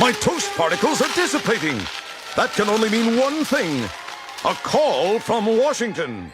My toast particles are dissipating. That can only mean one thing. A call from Washington.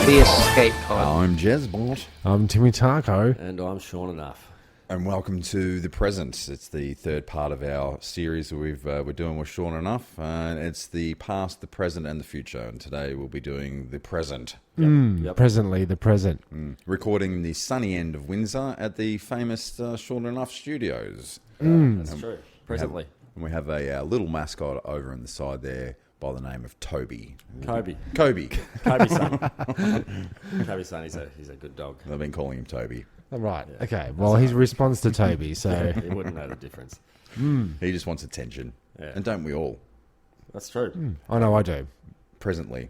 The escape pod. I'm Jezbot. I'm Timmy Tarko. And I'm Sean Enough. And welcome to The Present. It's the third part of our series that we're doing with Sean Enough. It's the past, the present, and the future. And today we'll be doing the present. Yep. Presently, the present. Recording the sunny end of Windsor at the famous Sean Enough Studios. That's true. Presently. We have a little mascot over on the side there by the name of Toby. Kobe. Kobe's son. Kobe's son, he's a good dog. I've been calling him Toby. Right. Yeah. Okay. Well, he responds to Toby, so He wouldn't know the difference. He just wants attention. Yeah. And don't we all? That's true. I know I do. Presently.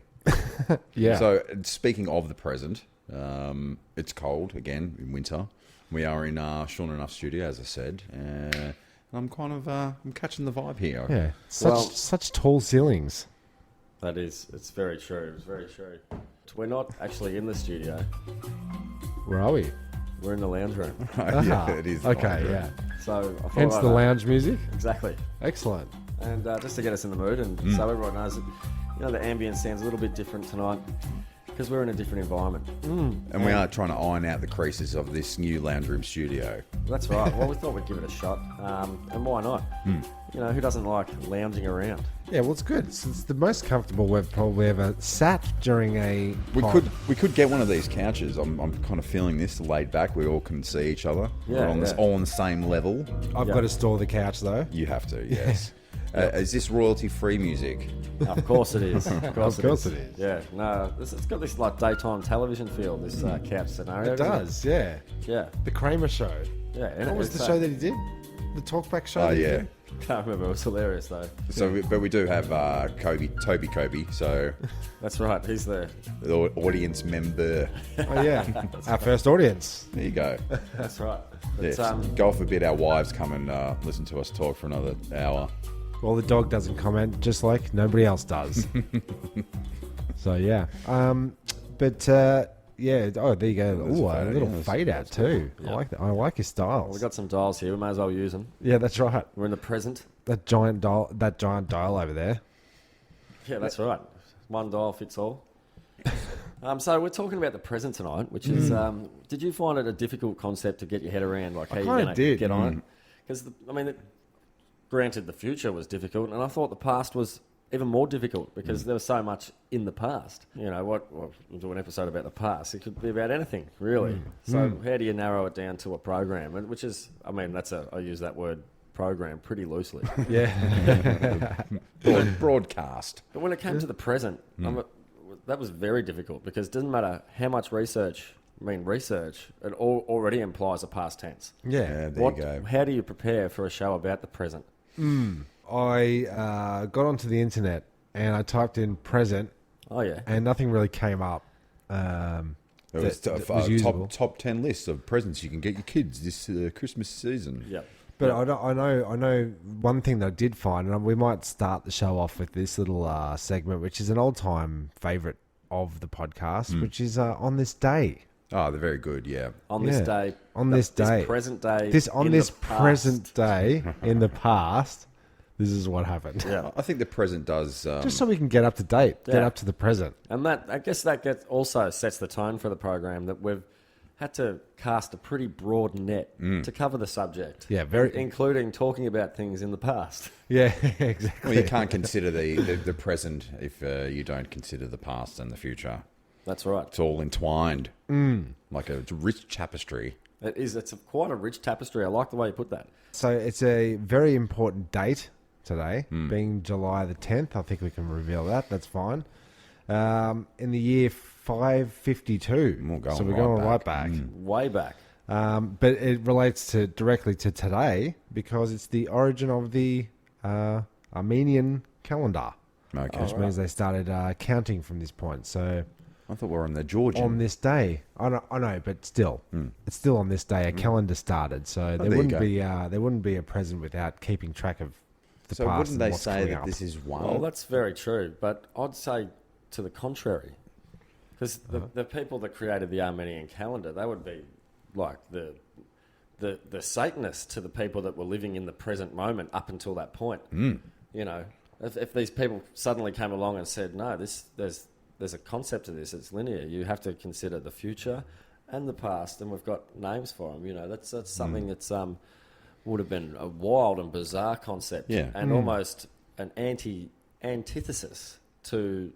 Yeah. So, speaking of the present, it's cold again in winter. We are in Sean Enough studio, as I said. I'm kind of I'm catching the vibe here. Yeah. Well- Such tall ceilings. That is, it's very true. It's very true. We're not actually in the studio. Where are we? We're in the lounge room. Yeah, it is. Okay. vibrant. Yeah. So I thought Hence I'd, the lounge music. Exactly. Excellent. And just to get us in the mood, and so everyone knows that, the ambient sounds a little bit different tonight because we're in a different environment. And we are trying to iron out the creases of this new lounge room studio. That's right. Well, we thought we'd give it a shot, and why not? Who doesn't like lounging around? Yeah. Well, it's good. It's the most comfortable we've probably ever sat during a. We could get one of these couches. I'm kind of feeling this laid back. We all can see each other. Yeah, We're all on the same level. I've got to store the couch though. You have to, yes. Is this royalty-free music? Of course it is. Of Of course it is. Yeah. No, it's got this like daytime television feel. This couch scenario. It doesn't does. Yeah. Yeah. The Kramer show. Yeah. And What was the show that he did? The talkback show. Oh, that he yeah. did? Can't remember. It was hilarious though. So, but we do have Toby Kobe. So, That's right. He's the. the audience member. Oh yeah. Our first audience. There you go. That's right. But, Yes. Go off a bit. Our wives come and listen to us talk for another hour. Well, the dog doesn't comment, just like nobody else does. So yeah, yeah. Oh, there you go. There's Ooh, a a photo, little yeah, fade out that's too. Yeah. I like that. I like his styles. We've got some dials here. We may as well use them. Yeah, that's right. We're in the present. That giant dial over there. Yeah, that's right. One dial fits all. So we're talking about the present tonight, which is. Did you find it a difficult concept to get your head around, like how you're going to get on it? Because granted, the future was difficult, and I thought the past was even more difficult because there was so much in the past. We'll do an episode about the past. It could be about anything, really. So how do you narrow it down to a program? And which is, I use that word program pretty loosely. Yeah. Broadcast. But when it came to the present, that was very difficult because it doesn't matter how much research, it already implies a past tense. Yeah. There you go. How do you prepare for a show about the present? I got onto the internet and I typed in present, Oh, yeah. and nothing really came up. It was, that was usable. top 10 list of presents you can get your kids this Christmas season. Yeah. But I know one thing that I did find, and we might start the show off with this little segment, which is an old-time favourite of the podcast, which is On This Day. Oh, they're very good, yeah. On this day. On this day. This present day. On in this the past. present day in the past, this is what happened. Yeah. I think the present does... Just so we can get up to date, get Yeah. up to the present. And I guess that also sets the tone for the program, that we've had to cast a pretty broad net to cover the subject. Yeah, very- including talking about things in the past. Yeah, exactly. well, you can't consider the present if you don't consider the past and the future. That's right. It's all entwined. Like a rich tapestry. It is. It's quite a rich tapestry. I like the way you put that. So it's a very important date today, being July the 10th. I think we can reveal that. That's fine. In the year 552. We're going so we're right going back. right back. Way back. But it relates directly to today because it's the origin of the Armenian calendar, Okay. which means they started counting from this point. So I thought we were on the Georgian. on this day, I know, but still, it's still on this day. A calendar started, so there you go. there wouldn't be a present without keeping track of the So past. wouldn't and they what's say coming that up. this is one? Well, that's very true, but I'd say to the contrary. Because the people that created the Armenian calendar, they would be like the the Satanists to the people that were living in the present moment up until that point. You know, if these people suddenly came along and said, no, there's a concept to this, it's linear. You have to consider the future and the past, and we've got names for them. You know, that's something that's would have been a wild and bizarre concept, and almost an antithesis to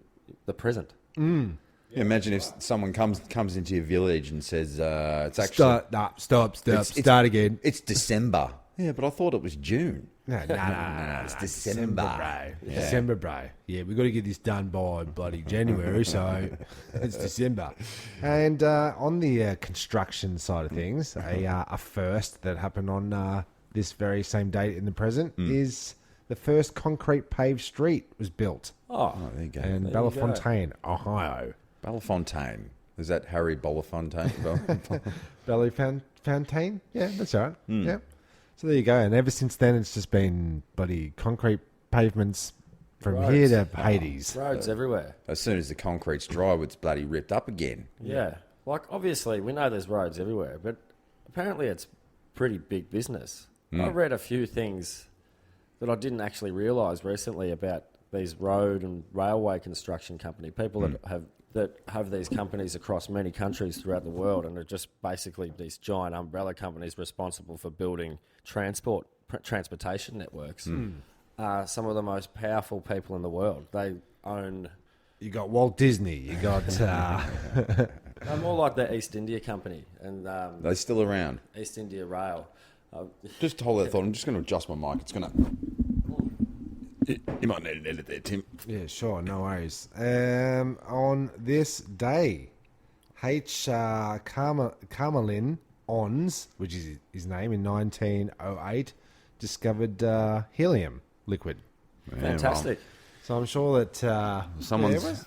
the present. Yeah, imagine if someone comes into your village and says, "It's actually stop, start again. It's December." Yeah, but I thought it was June. No, It's December. bro. December, bro. Yeah, we've got to get this done by bloody January, so it's December. And on the construction side of things, a first that happened on this very same date in the present is the first concrete paved street was built Oh, There you go. in There you Bellefontaine, Ohio. Bellefontaine. Is that Harry Belafontaine? Bellefontaine? Yeah, that's right. Yeah. So there you go. And ever since then, it's just been bloody concrete pavements from here to Hades. roads everywhere. As soon as the concrete's dry, it's bloody ripped up again. Yeah. Like, obviously, we know there's roads everywhere, but apparently it's pretty big business. I read a few things that I didn't actually realise recently about these road and railway construction company, people that have these companies across many countries throughout the world, and are just basically these giant umbrella companies responsible for building transportation networks. Some of the most powerful people in the world. They own... You got Walt Disney. You got... They're more like the East India Company and They're still around. East India Rail. Just hold that thought. I'm just going to adjust my mic. It's going to... You might need an edit there, Tim. Yeah, sure. No worries. On this day, Carmelin Ons, which is his name, in 1908, discovered helium liquid. Fantastic. So I'm sure that Someone's-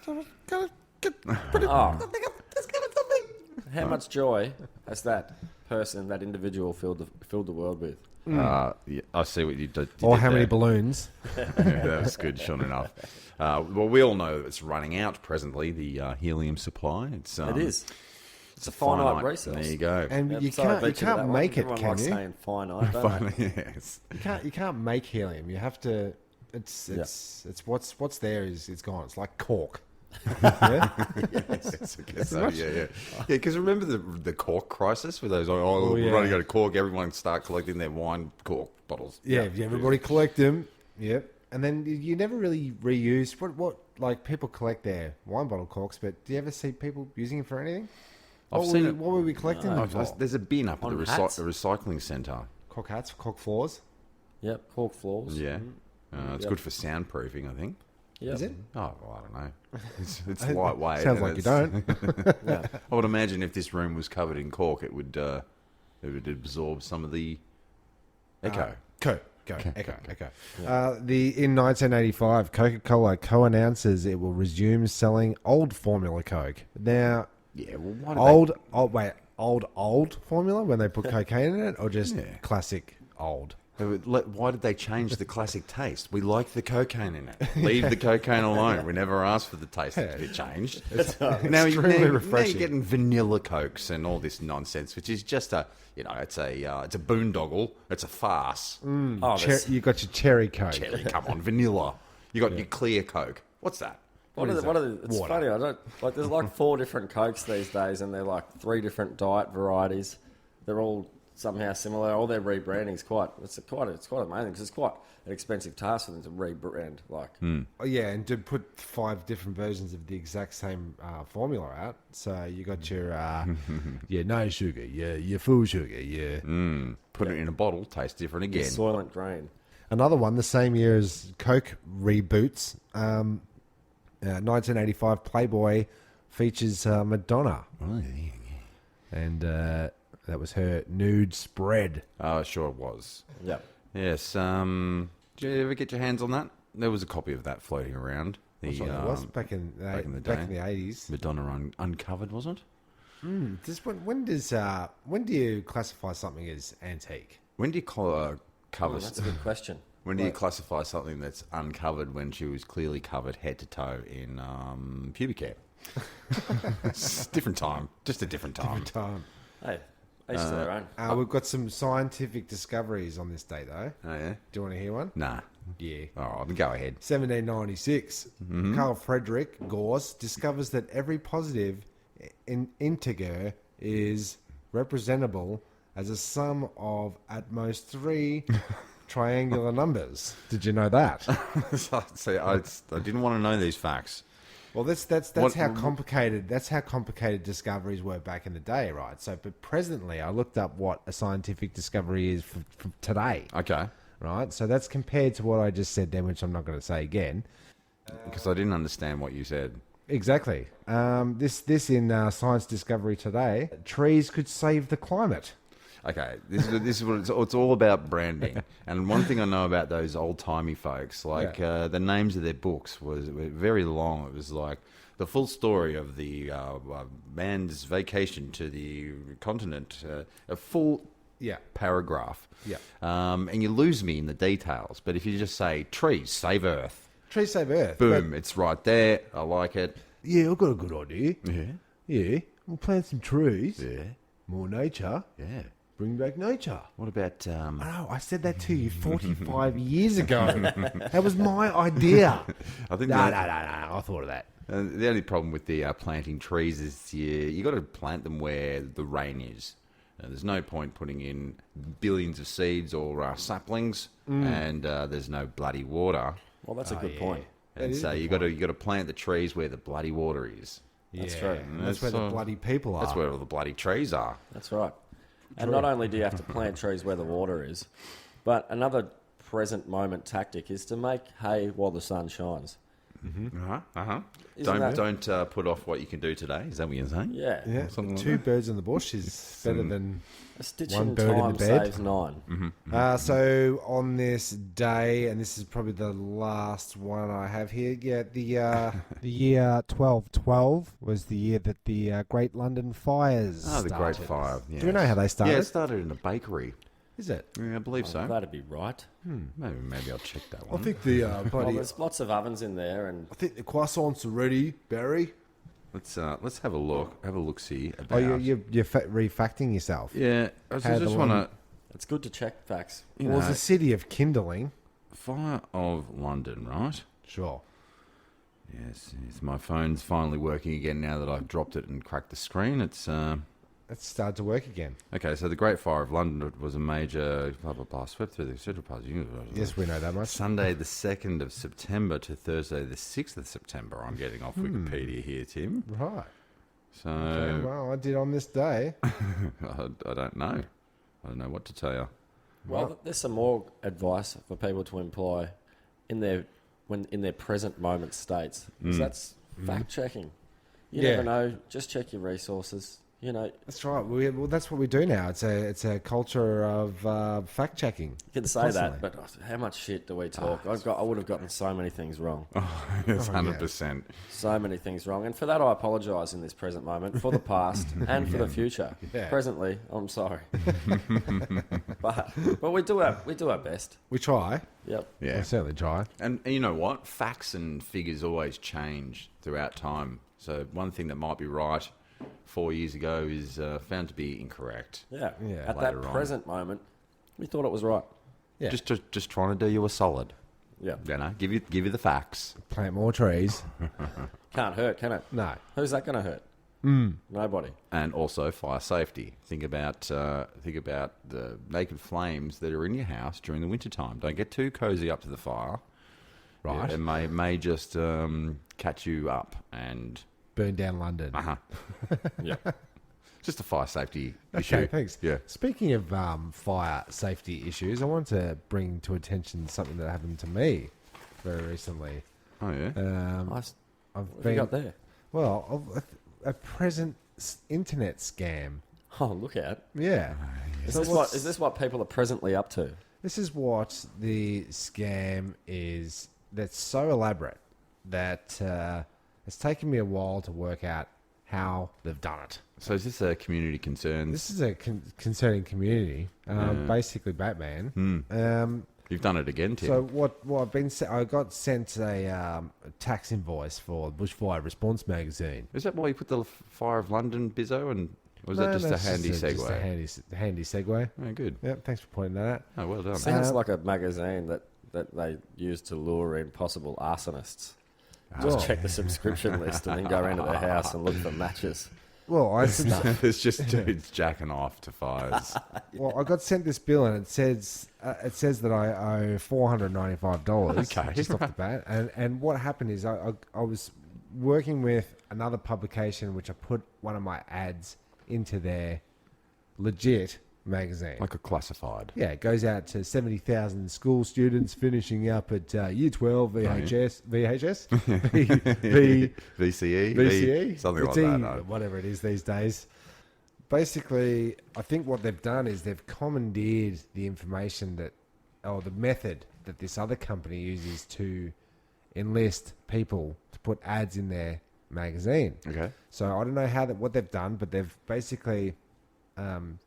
How much joy has that person, that individual, filled the world with? Yeah, I see what you did. or how many balloons. Yeah, that was good, sure enough. Well, we all know that it's running out presently, the helium supply. It is. It's a finite resource. There you go. And Yeah, you sorry, I can't beat you to that one. make it, Everyone can likes you? saying finite, don't they? Yes. You can't make helium. You have to. It's what's there is it's gone. It's like cork. Yeah? Yes, I guess so, yeah. Because remember the cork crisis with those, Oh, yeah. we're going to go to cork, everyone start collecting their wine cork bottles. Yeah, if everybody collect them. Yep. And then you never really reuse what like people collect their wine bottle corks, but do you ever see people using it for anything? I've seen it. What were we collecting them for? There's a bin up at On the hats? recycling centre. Cork hats, cork floors. Yep, cork floors. Yeah. It's good for soundproofing, I think. Yep. Is it? Oh, well, I don't know. It's lightweight. Sounds and like you it's- don't. I would imagine if this room was covered in cork, it would absorb some of the echo. Echo. In 1985, Coca-Cola co-announces it will resume selling old formula Coke. Now, Yeah, well, why did old formula when they put cocaine in it, or just Yeah. classic old? why did they change the classic taste? We like the cocaine in it. Leave the cocaine alone. We never asked for the taste to be changed. Now extremely you're refreshing. getting vanilla cokes and all this nonsense, which is just it's a boondoggle. It's a farce. Oh, You got your cherry Coke. Cherry, come on, vanilla. You got your clear Coke. What's that? it's Water. funny. I don't like. There's like 4 different Cokes these days, and they're like 3 different diet varieties. They're all somehow similar. All their rebranding is quite amazing because it's quite an expensive task for them to rebrand. Like, Oh, yeah, and to put 5 different versions of the exact same formula out. So you got your no sugar, your full sugar, Put it in a bottle, tastes different again. Soylent Green. Another one, the same year as Coke reboots. 1985 Playboy features Madonna, Oh, yeah. and that was her nude spread. Sure it was. Yep. Yes. Did you ever get your hands on that? There was a copy of that floating around. That's what it was back in the 80s. Madonna uncovered, wasn't it? When do you classify something as antique? When do you cover? That's a good question. When do you classify something that's uncovered when she was clearly covered head to toe in pubic hair? It's different time. Just a different time. Hey, Each to their own. We've got some scientific discoveries on this day, though. Oh, yeah? Do you want to hear one? Nah. Yeah. Oh, then go ahead. 1796, Carl Friedrich Gauss discovers that every positive integer is representable as a sum of at most 3 triangular numbers. Did you know that? See, I didn't want to know these facts. Well, that's how complicated. That's how complicated discoveries were back in the day, right? So, but presently, I looked up what a scientific discovery is for today. Okay. Right. So that's compared to what I just said then, which I'm not going to say again. Because I didn't understand what you said. Exactly. This in Science Discovery Today, trees could save the climate. Okay, this is what it's all about branding. And one thing I know about those old-timey folks, like the names of their books were very long. It was like the full story of the man's vacation to the continent, a full paragraph. Yeah. And you lose me in the details. But if you just say, trees save Earth. Trees save Earth. Boom, it's right there. I like it. Yeah, I've got a good idea. Yeah. Yeah, we'll plant some trees. Yeah. More nature. Yeah. Bring back nature. What about... Oh, I said that to you 45 years ago. That was my idea. I think No, I thought of that. The only problem with the planting trees is you got to plant them where the rain is. There's no point putting in billions of seeds or saplings, and there's no bloody water. Well, that's a good point. And so you got to plant the trees where the bloody water is. That's true. That's where the bloody people are. That's where all the bloody trees are. That's right. And not only do you have to plant trees where the water is, but another present moment tactic is to make hay while the sun shines. Don't put off what you can do today. Is that what you're saying? Yeah. Yeah, Something like two that. birds in the bush is better than A stitch one in bird in time the bed. saves 9. So on this day, and this is probably the last one I have here. Yeah, the year 1212 was the year that the Great London Fires. Oh, the Great started. Fire. Do we know how they started? Yeah, it started in a bakery. Is it? Yeah, I believe so. That'd be right. Maybe I'll check that I one. think the Well, bloody. there's lots of ovens in there, and I think the croissants are ready, Barry. Let's have a look. Have a look. See Oh, about. you're refacting yourself. Yeah, I How just the want one- to. it's good to check facts. Well, it's a city of kindling. Fire of London, right? Sure. Yes, my phone's finally working again now that I've dropped it and cracked the screen. It's Let's start to work again. okay. So the Great Fire of London was a major blah blah blah swept through the central part of the universe. Yes, we know that much. Sunday the 2nd of September to Thursday the 6th of September. I'm getting off Wikipedia here, Tim. Right. So Okay, well, I did on this day. I don't know. I don't know what to tell you. Well, there's some more advice for people to employ in their present moment states. 'Cause that's fact checking. You Yeah. never know. Just check your resources. You know, That's right. Well, that's what we do now. It's a culture of fact checking. you can say Constantly. that, but how much shit do we talk? I would have gotten so many things wrong. It's 100%. So many things wrong. And for that, I apologise in this present moment, for the past and for the future. Yeah. Presently, I'm sorry. but we do our best. We try. Yep. Yeah. We certainly try. And you know what? Facts and figures always change throughout time. So one thing that might be right 4 years ago is found to be incorrect. Yeah. Yeah. At Later that on. present moment, we thought it was right. Yeah. Just trying to do you a solid. Yeah. You know, give you the facts. Plant more trees. Can't hurt, can it? No. Who's that going to hurt? Nobody. And also fire safety. Think about the naked flames that are in your house during the wintertime. Don't get too cozy up to the fire. Right. It may just catch you up and Burn down London. Yeah. just a fire safety issue. Okay, thanks. Yeah. Speaking of fire safety issues, I want to bring to attention something that happened to me very recently. Oh yeah. Nice. I've What have you got there? well, a present internet scam. Oh, look out. Yeah. Is So this what people are presently up to? This is what the scam is. That's so elaborate that it's taken me a while to work out how they've done it. So is this a community concerns? This is a concerning community. Basically, Batman. You've done it again, Tim. So what I've been I got sent a tax invoice for Bushfire Response magazine. Is that why you put the Fire of London bizzo and Or was that just a handy segue? Just a handy segue. Oh, good. Yeah, thanks for pointing that out. Oh, well done. Sounds like a magazine that they use to lure in possible arsonists. Just check the subscription list and then go around to their house and look for matches. Well, It's just dudes jacking off to fires. Well, I got sent this bill and it says that I owe $495 Okay. just off the bat. And what happened is I was working with another publication which I put one of my ads into their legit magazine. Like a classified. Yeah, it goes out to 70,000 school students finishing up at Year 12 VHS, VCE, something like that. Whatever it is these days. Basically, I think what they've done is they've commandeered the information the method that this other company uses to enlist people to put ads in their magazine. Okay. So I don't know what they've done, but they've basically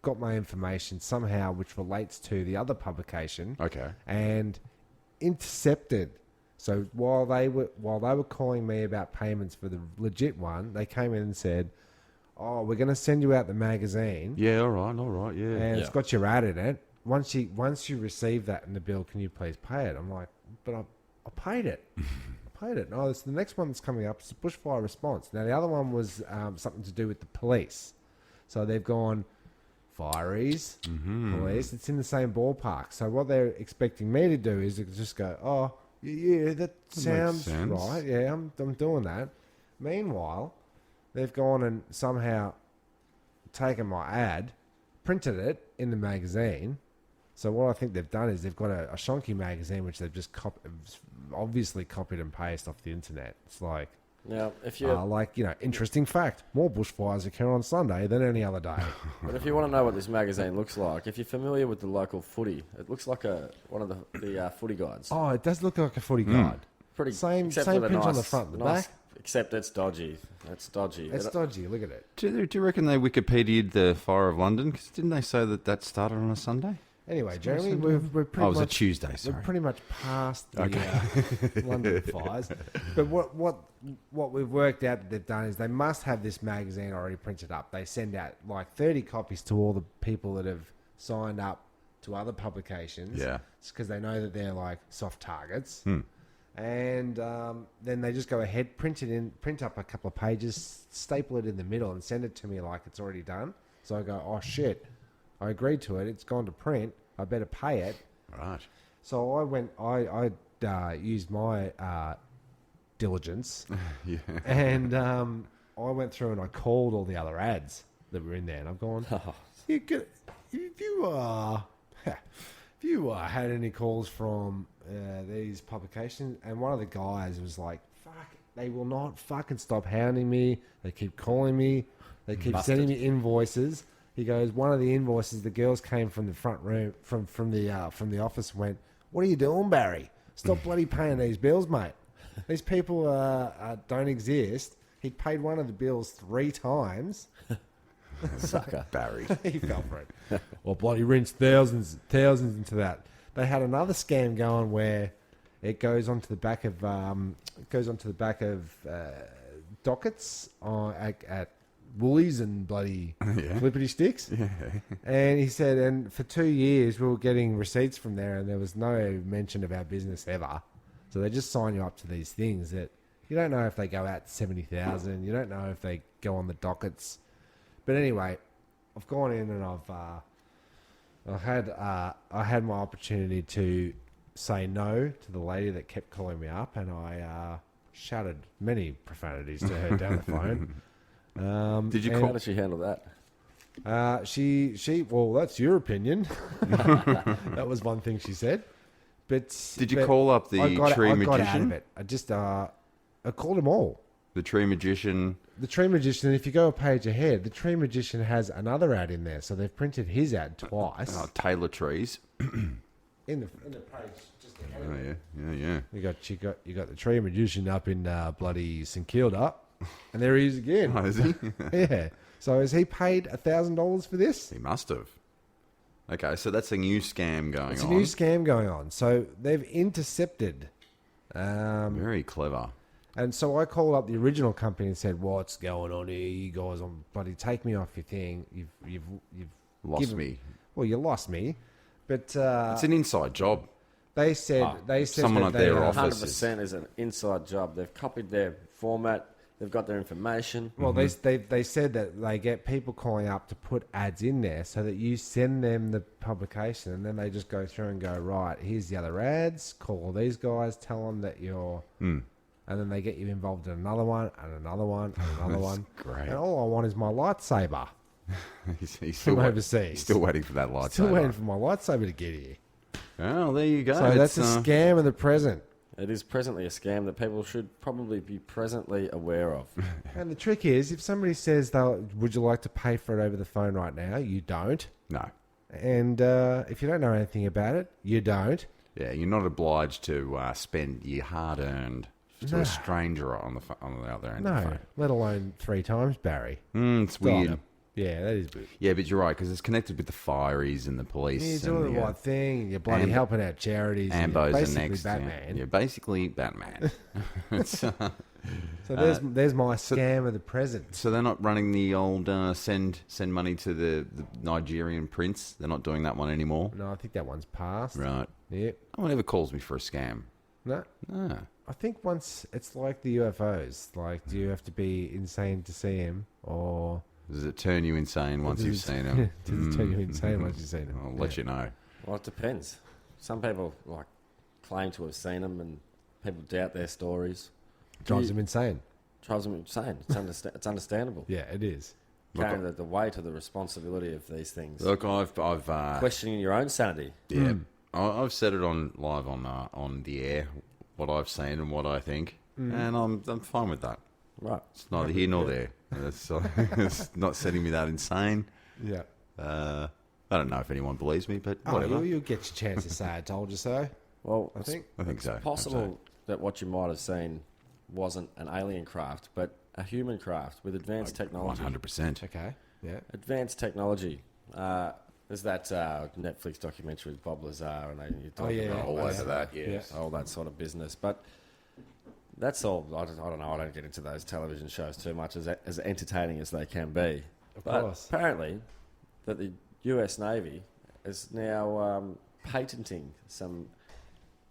got my information somehow, which relates to the other publication. Okay. And intercepted. So while they were calling me about payments for the legit one, they came in and said, "Oh, we're going to send you out the magazine. Yeah. All right. Yeah. And it's got your ad in it. Once you receive that in the bill, can you please pay it?" I'm like, "But I paid it." No, it's the next one that's coming up. It's a bushfire response. Now the other one was something to do with the police. So they've gone fireys, police. It's in the same ballpark. So what they're expecting me to do is just go, "Oh, yeah, that sounds right. Yeah, I'm doing that." Meanwhile, they've gone and somehow taken my ad, printed it in the magazine. So what I think they've done is they've got a shonky magazine which they've just obviously copied and pasted off the internet. It's like, Now, if you interesting fact: more bushfires occur on Sunday than any other day. but if you want to know what this magazine looks like, if you're familiar with the local footy, it looks like one of the footy guides. Oh, it does look like a footy guide. Pretty Same except print with a on the nice- front and the nice- back. Except it's dodgy. It's dodgy. It's dodgy. Look at it. Do you reckon they Wikipedia'd the Fire of London? Because didn't they say that started on a Sunday? Anyway, Jeremy, we're pretty Oh, it was a much Tuesday, we're sorry. pretty much past the London fires. But what we've worked out that they've done is they must have this magazine already printed up. They send out like 30 copies to all the people that have signed up to other publications. Yeah. It's because they know that they're like soft targets. And then they just go ahead, print up a couple of pages, staple it in the middle, and send it to me like it's already done. So I go, "Oh shit, I agreed to it. It's gone to print. I better pay it." Right. So I went. I used my diligence, Yeah. and I went through and I called all the other ads that were in there, and I've gone, if you had any calls from these publications, and one of the guys was like, "Fuck, they will not fucking stop hounding me. They keep calling me. They keep sending me invoices." He goes, "One of the invoices, the girls came from the front room, from the office, and went, 'What are you doing, Barry? Stop bloody paying these bills, mate. These people don't exist.'" He paid one of the bills 3 times. Sucker. Barry. He fell for it. Well, bloody rinsed thousands into that. They had another scam going where it goes onto the back of dockets at Woolies and bloody flippity sticks. Yeah. And he said, and for 2 years we were getting receipts from there, and there was no mention of our business ever. So they just sign you up to these things that you don't know if they go out to 70,000. You don't know if they go on the dockets. But anyway, I've gone in and I had my opportunity to say no to the lady that kept calling me up, and I shouted many profanities to her down the phone. Did you How call? did she handle that? Well, that's your opinion. That was one thing she said. But Did you call up the tree I got out of magician? it. I called them all. The tree magician. The tree magician, if you go a page ahead, the tree magician has another ad in there. So they've printed his ad twice. Taylor trees. in the page just ahead of it. Yeah. You got the tree magician up in bloody St Kilda, and there he is again. Oh, is he? Yeah. So has he paid $1,000 for this? He must have. Okay, so that's a new scam going It's on. a new scam going on. So they've intercepted. Very clever. And so I called up the original company and said, "What's going on here? You guys, bloody take me off your thing. You've Lost me. Well, you lost me, but It's an inside job. they said someone that at their they, office. 100% is an inside job. They've copied their format. They've got their information. Well, they said that they get people calling up to put ads in there so that you send them the publication, and then they just go through and go, right, here's the other ads. Call these guys, tell them that you're, and then they get you involved in another one and another one and another one. Great. And all I want is my lightsaber he's from still overseas. He's still waiting for that lightsaber. Still waiting for my lightsaber to get here. Oh, there you go. So that's a scam of the present. It is presently a scam that people should probably be presently aware of. And the trick is, if somebody says, would you like to pay for it over the phone right now? You don't. No. And if you don't know anything about it, you don't. Yeah, you're not obliged to spend your hard-earned to a stranger on the other end of the No, phone. let alone 3 times, Barry. It's weird. Stop. Yeah, that is weird. Yeah, but you're right, because it's connected with the firies and the police. You're doing the right thing, and you're bloody helping out charities. And you're Ambos are basically next. Batman. You're basically Batman. So there's my scam of the present. So they're not running the old send money to the Nigerian prince. They're not doing that one anymore. No, I think that one's passed. Right. Yep. No one ever calls me for a scam. No. No. I think once it's like the UFOs. Like, do you have to be insane to see him, or Does it turn you insane once you've seen them? does it turn you insane once you've seen him? I'll let you know. Well, it depends. Some people claim to have seen them, and people doubt their stories. Drives them insane. Drives them insane. It's understandable. Yeah, it is. Carrying the weight of the responsibility of these things. Look, I've Questioning your own sanity. yeah, I've said it on live on the air what I've seen and what I think, and I'm fine with that. Right. It's neither here nor there. It's not setting me that insane. Yeah. I don't know if anyone believes me, but whatever. You'll get your chance to say I told you so. Well, I think. I think so. possible that what you might have seen wasn't an alien craft, but a human craft with advanced technology. 100%. Okay. Yeah. Advanced technology. There's that Netflix documentary with Bob Lazar, and you talk about All over that, yes. all that sort of business. But that's all. I don't know. I don't get into those television shows too much, as entertaining as they can be. Of But course. apparently, that the U.S. Navy is now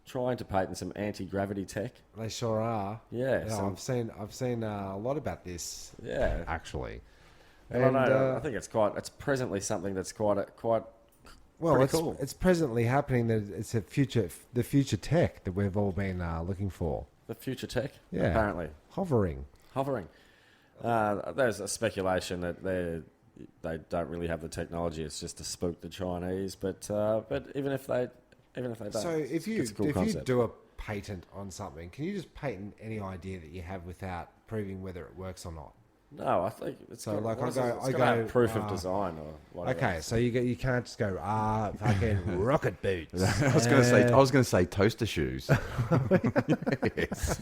trying to patent some anti-gravity tech. They sure are. Yeah, I've seen a lot about this. Yeah. Actually. And I know. I think it's presently something that's quite well, pretty cool. It's presently happening. That it's the future tech that we've all been looking for. The future tech. Yeah. Apparently Hovering. There's a speculation that they don't really have the technology. It's just to spook the Chinese. But even if they don't. So if you it's a cool you concept. do a patent on something, can you just patent any idea that you have without proving whether it works or not? No, I think it's So, got, like, what is I it? go- It's I gotta go, have proof of design or whatever. Okay, so you can't just go fucking rocket boots. I was going to say toaster shoes. Yes.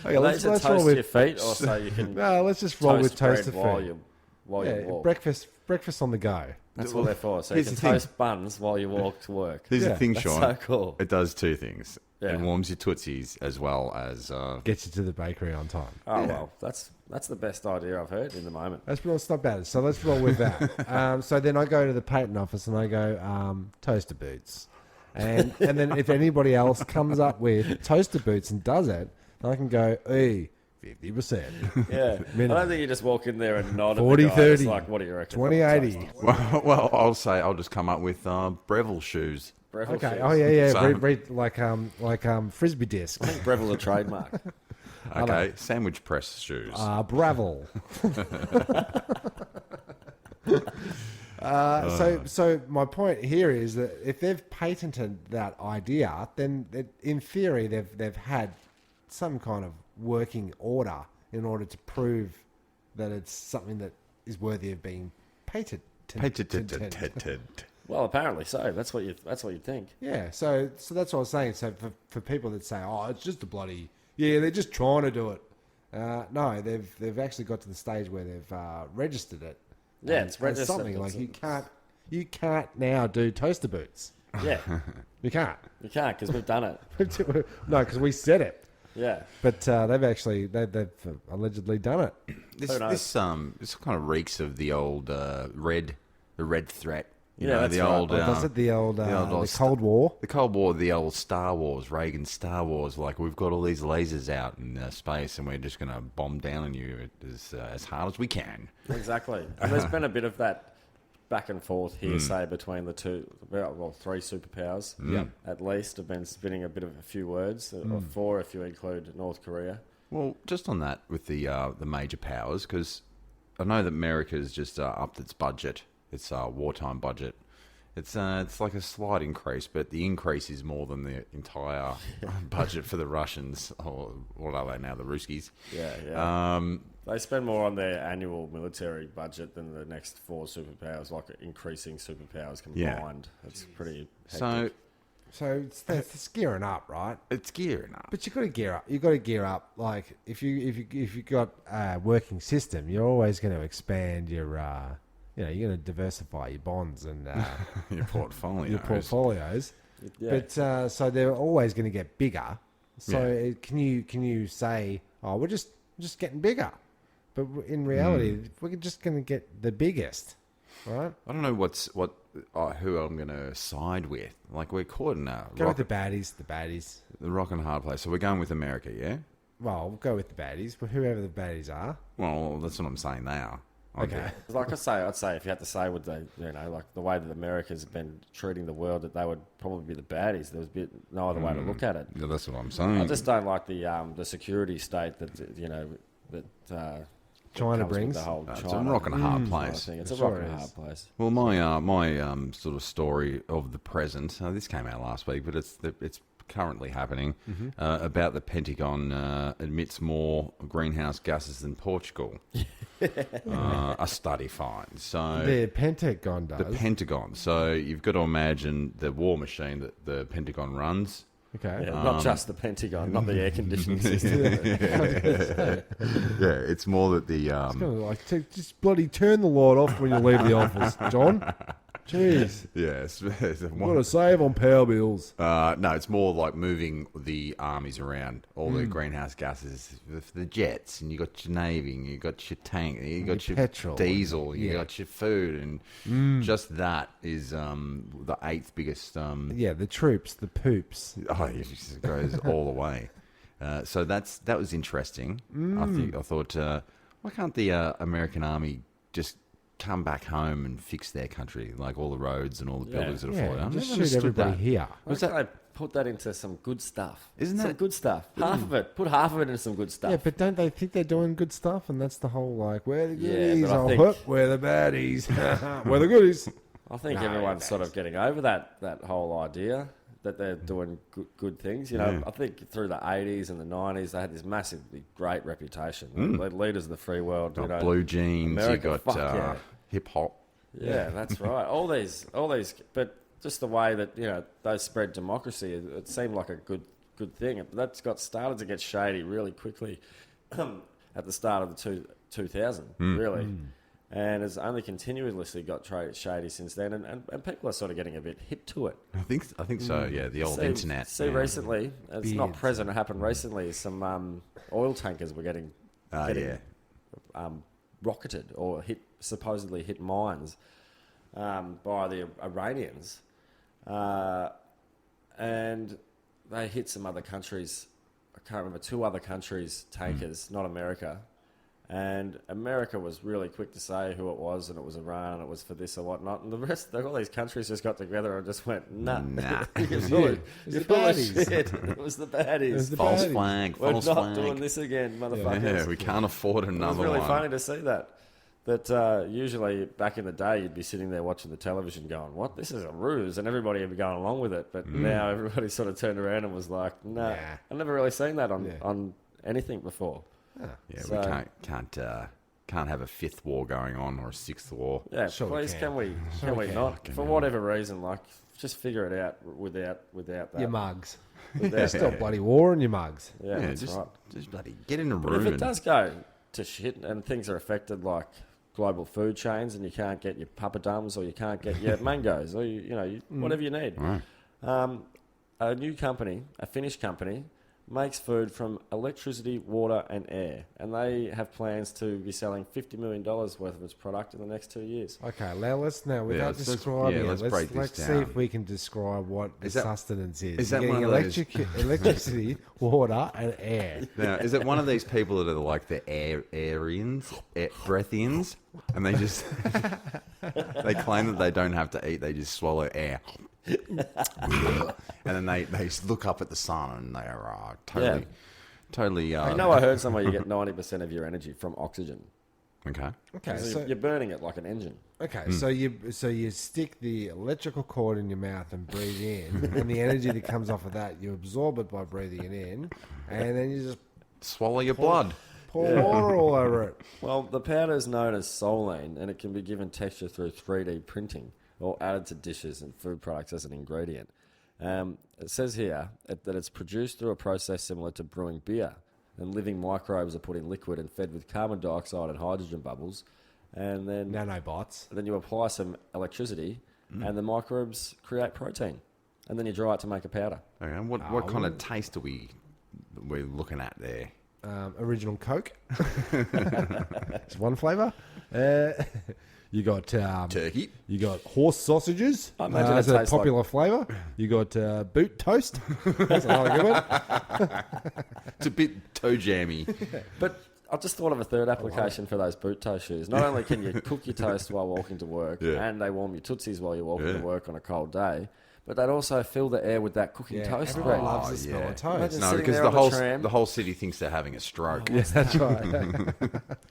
Okay, Let's roll toast with your feet, or so you can. no. Let's just roll with bread toaster while feet. you walk. Breakfast on the go. That's what they're for. So you Here's can the thing. toast buns while you walk to work. Here's Yeah, the thing, that's Sean. so cool. It does two things. Yeah. It warms your tootsies as well as... Get you to the bakery on time. Oh well, that's the best idea I've heard in the moment. It's not bad. So let's roll with that. So then I go to the patent office and I go toaster boots, and then if anybody else comes up with toaster boots and does it, then I can go 50%, Yeah, I don't think you just walk in there and nod 40, at the guy. It's 30, like, what do you reckon? 2080. well, I'll just come up with Breville shoes. Breville Okay. shoes. Oh yeah. So- Like frisbee disc. I think Breville a trademark. Okay, sandwich press shoes. Bravel. So my point here is that if they've patented that idea, then in theory they've had some kind of working order in order to prove that it's something that is worthy of being patented. Well, apparently so. That's what you think. Yeah. So that's what I was saying. So for people that say, "Oh, it's just a bloody they're just trying to do it." No, they've actually got to the stage where they've registered it. Yeah, it's as registered. something like you can't now do toaster boots. Yeah, You can't. you can't because we've done it. No, because we said it. Yeah. But they've allegedly done it. This kind of reeks of the old red threat. You know, that's the right. old. Does it the old Cold War? The Cold War, the old Star Wars, Reagan Star Wars. Like, we've got all these lasers out in space, and we're just going to bomb down on you as hard as we can. Exactly. And there's been a bit of that back and forth here, say, between the three superpowers. At least have been spinning a bit of a few words, or four if you include North Korea. Well, just on that with the major powers, because I know that America's just upped its budget. Its wartime budget. It's like a slight increase, but the increase is more than the entire budget for the Russians, or what are they now, the Ruskies? Yeah. They spend more on their annual military budget than the next four superpowers, like increasing superpowers combined. It's pretty hectic. So it's gearing up, right? It's gearing up. But you've got to gear up. You've got to gear up. Like, if you've got a working system, you're always going to expand your... you're going to diversify your bonds and your portfolios. Yeah. But so they're always going to get bigger. So can you say, oh, we're just getting bigger? But in reality, we're just going to get the biggest, right? I don't know who I'm going to side with. Like, we're caught in go with the baddies. The rock and hard place. So we're going with America, yeah? Well, we'll go with the baddies, whoever the baddies are. Well, that's what I'm saying now. Okay. Like I'd say if you had to say, would they, like the way that America's been treating the world, that they would probably be the baddies. There was no other way to look at it. Yeah, that's what I'm saying. I just don't like the security state that China comes with brings. the whole It's China a rock and a hard sort of place. thing. It's a Sure rock and a is. hard place. Well, my sort of story of the present. This came out last week, but it's currently happening. About the Pentagon admits more greenhouse gases than Portugal. A study finds. So The Pentagon does. the Pentagon. So you've got to imagine the war machine that the Pentagon runs. Okay. Yeah, not just the Pentagon, not the air conditioning system. Yeah, it's more that the It's kind of like, just bloody turn the light off when you leave the office, John. Jeez. yes, We've got to save on power bills. no, it's more like moving the armies around, all the greenhouse gases, the jets, and you got your navy, and you got your tank, and you got your petrol. diesel, you got your food, and just that is the eighth biggest. Yeah, the troops, the poops. Oh, it just goes all the way. So that was interesting. I thought, why can't the American army just come back home and fix their country, like all the roads and all the buildings that are falling down? Just I've never shoot understood everybody that. here. Why don't they put that into some good stuff? Isn't some that- good stuff? Half of it. Put half of it into some good stuff. Yeah, but don't they think they're doing good stuff? And that's the whole, like, we're the Yeah, goodies. but I Oh, think- hup, we're the baddies. We're the goodies. I think No, everyone's sort of getting over that whole idea that they're doing good things. You know, Yeah. I think through the 80s and the 90s, they had this massively great reputation. They're leaders of the free world. Got You know, blue jeans, America, you got fuck yeah. hip hop. Yeah, that's right. All these, but just the way that they spread democracy, it seemed like a good thing. But that's got started to get shady really quickly at the start of the 2000, really, and it's only continuously got shady since then. And people are sort of getting a bit hip to it. I think so. Yeah, the old internet. See, yeah. recently, it's not present. It happened recently. Some oil tankers were getting rocketed or supposedly hit mines by the Iranians, and they hit some other countries. I can't remember, 2 other countries' tankers, not America. And America was really quick to say who it was, and it was Iran, and it was for this or whatnot. And the rest, all these countries just got together and just went, nah. You're full of baddies. shit. It was the baddies. the False baddies. flag. We're False not flag. doing this again, motherfuckers. Yeah, we can't afford It was another really one. funny to see that. That usually back in the day, you'd be sitting there watching the television going, what? This is a ruse. And everybody would be going along with it. But now everybody sort of turned around and was like, nah. Yeah. I've never really seen that on anything before. Yeah, So- we can't have a 5th war going on or a 6th war. Yeah, Sure we please, can. can we we can. not? For whatever reason, like, just figure it out without that. Your mugs. Without Still bloody war in your mugs. Yeah, that's just, right. just bloody get in a But room. if it and- does go to shit and things are affected, like global food chains, and you can't get your papadums or you can't get your mangoes or whatever you need. Right. A new company, a Finnish company, makes food from electricity, water, and air, and they have plans to be selling $50 million worth of its product in the next 2 years. Okay, now without let's describing let's break this let's see down. if we can describe what the sustenance is. is that You're one getting of those- electricity, water, and air. Now, is it one of these people that are like the breathians, and they just they claim that they don't have to eat, they just swallow air, and then they look up at the sun and they are totally. I know I heard somewhere you get 90% of your energy from oxygen. Okay. Okay, So you're burning it like an engine. okay, so you stick the electrical cord in your mouth and breathe in, and the energy that comes off of that, you absorb it by breathing it in, and then you just Swallow your blood. pour water all over it. Well, the powder is known as solein, and it can be given texture through 3D printing or added to dishes and food products as an ingredient. It says here that it's produced through a process similar to brewing beer, and living microbes are put in liquid and fed with carbon dioxide and hydrogen bubbles, and then Nanobots. then you apply some electricity, and the microbes create protein, and then you dry it to make a powder. Okay. What kind of taste are we're looking at there? Original Coke. It's one flavour. You got Turkey. You got horse sausages. I imagine it that's a tastes popular flavour. You got boot toast. That's another good one. It's a bit toe jammy. But I just thought of a third application for those boot toe shoes. Not only can you cook your toast while walking to work, Yeah. and they warm your tootsies while you're walking Yeah. to work on a cold day, but they'd also fill the air with that cooking toast everyone bread. loves the smell of toast. Imagine No, sitting because there the on the whole tram. the whole city thinks they're having a stroke. Yes, that's right.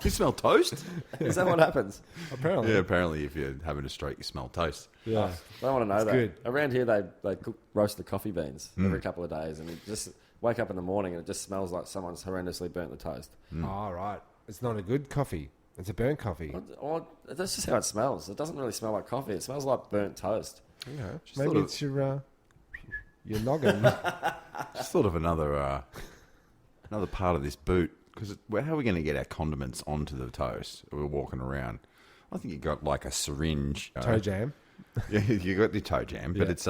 You smell toast? Is that what happens? Apparently. Yeah, apparently if you're having a stroke, you smell toast. Yeah. I don't want to know that. good. Around here, they roast the coffee beans every couple of days, and you just wake up in the morning and it just smells like someone's horrendously burnt the toast. Oh, right. It's not a good coffee. It's a burnt coffee. Or that's just how it smells. It doesn't really smell like coffee. It smells like burnt toast. Okay. Just Maybe thought of- it's your noggin. Just thought of another part of this boot, because how are we going to get our condiments onto the toast? We're walking around. I think you got like a syringe. Toe jam. Yeah, you got the toe jam, but Yeah. it's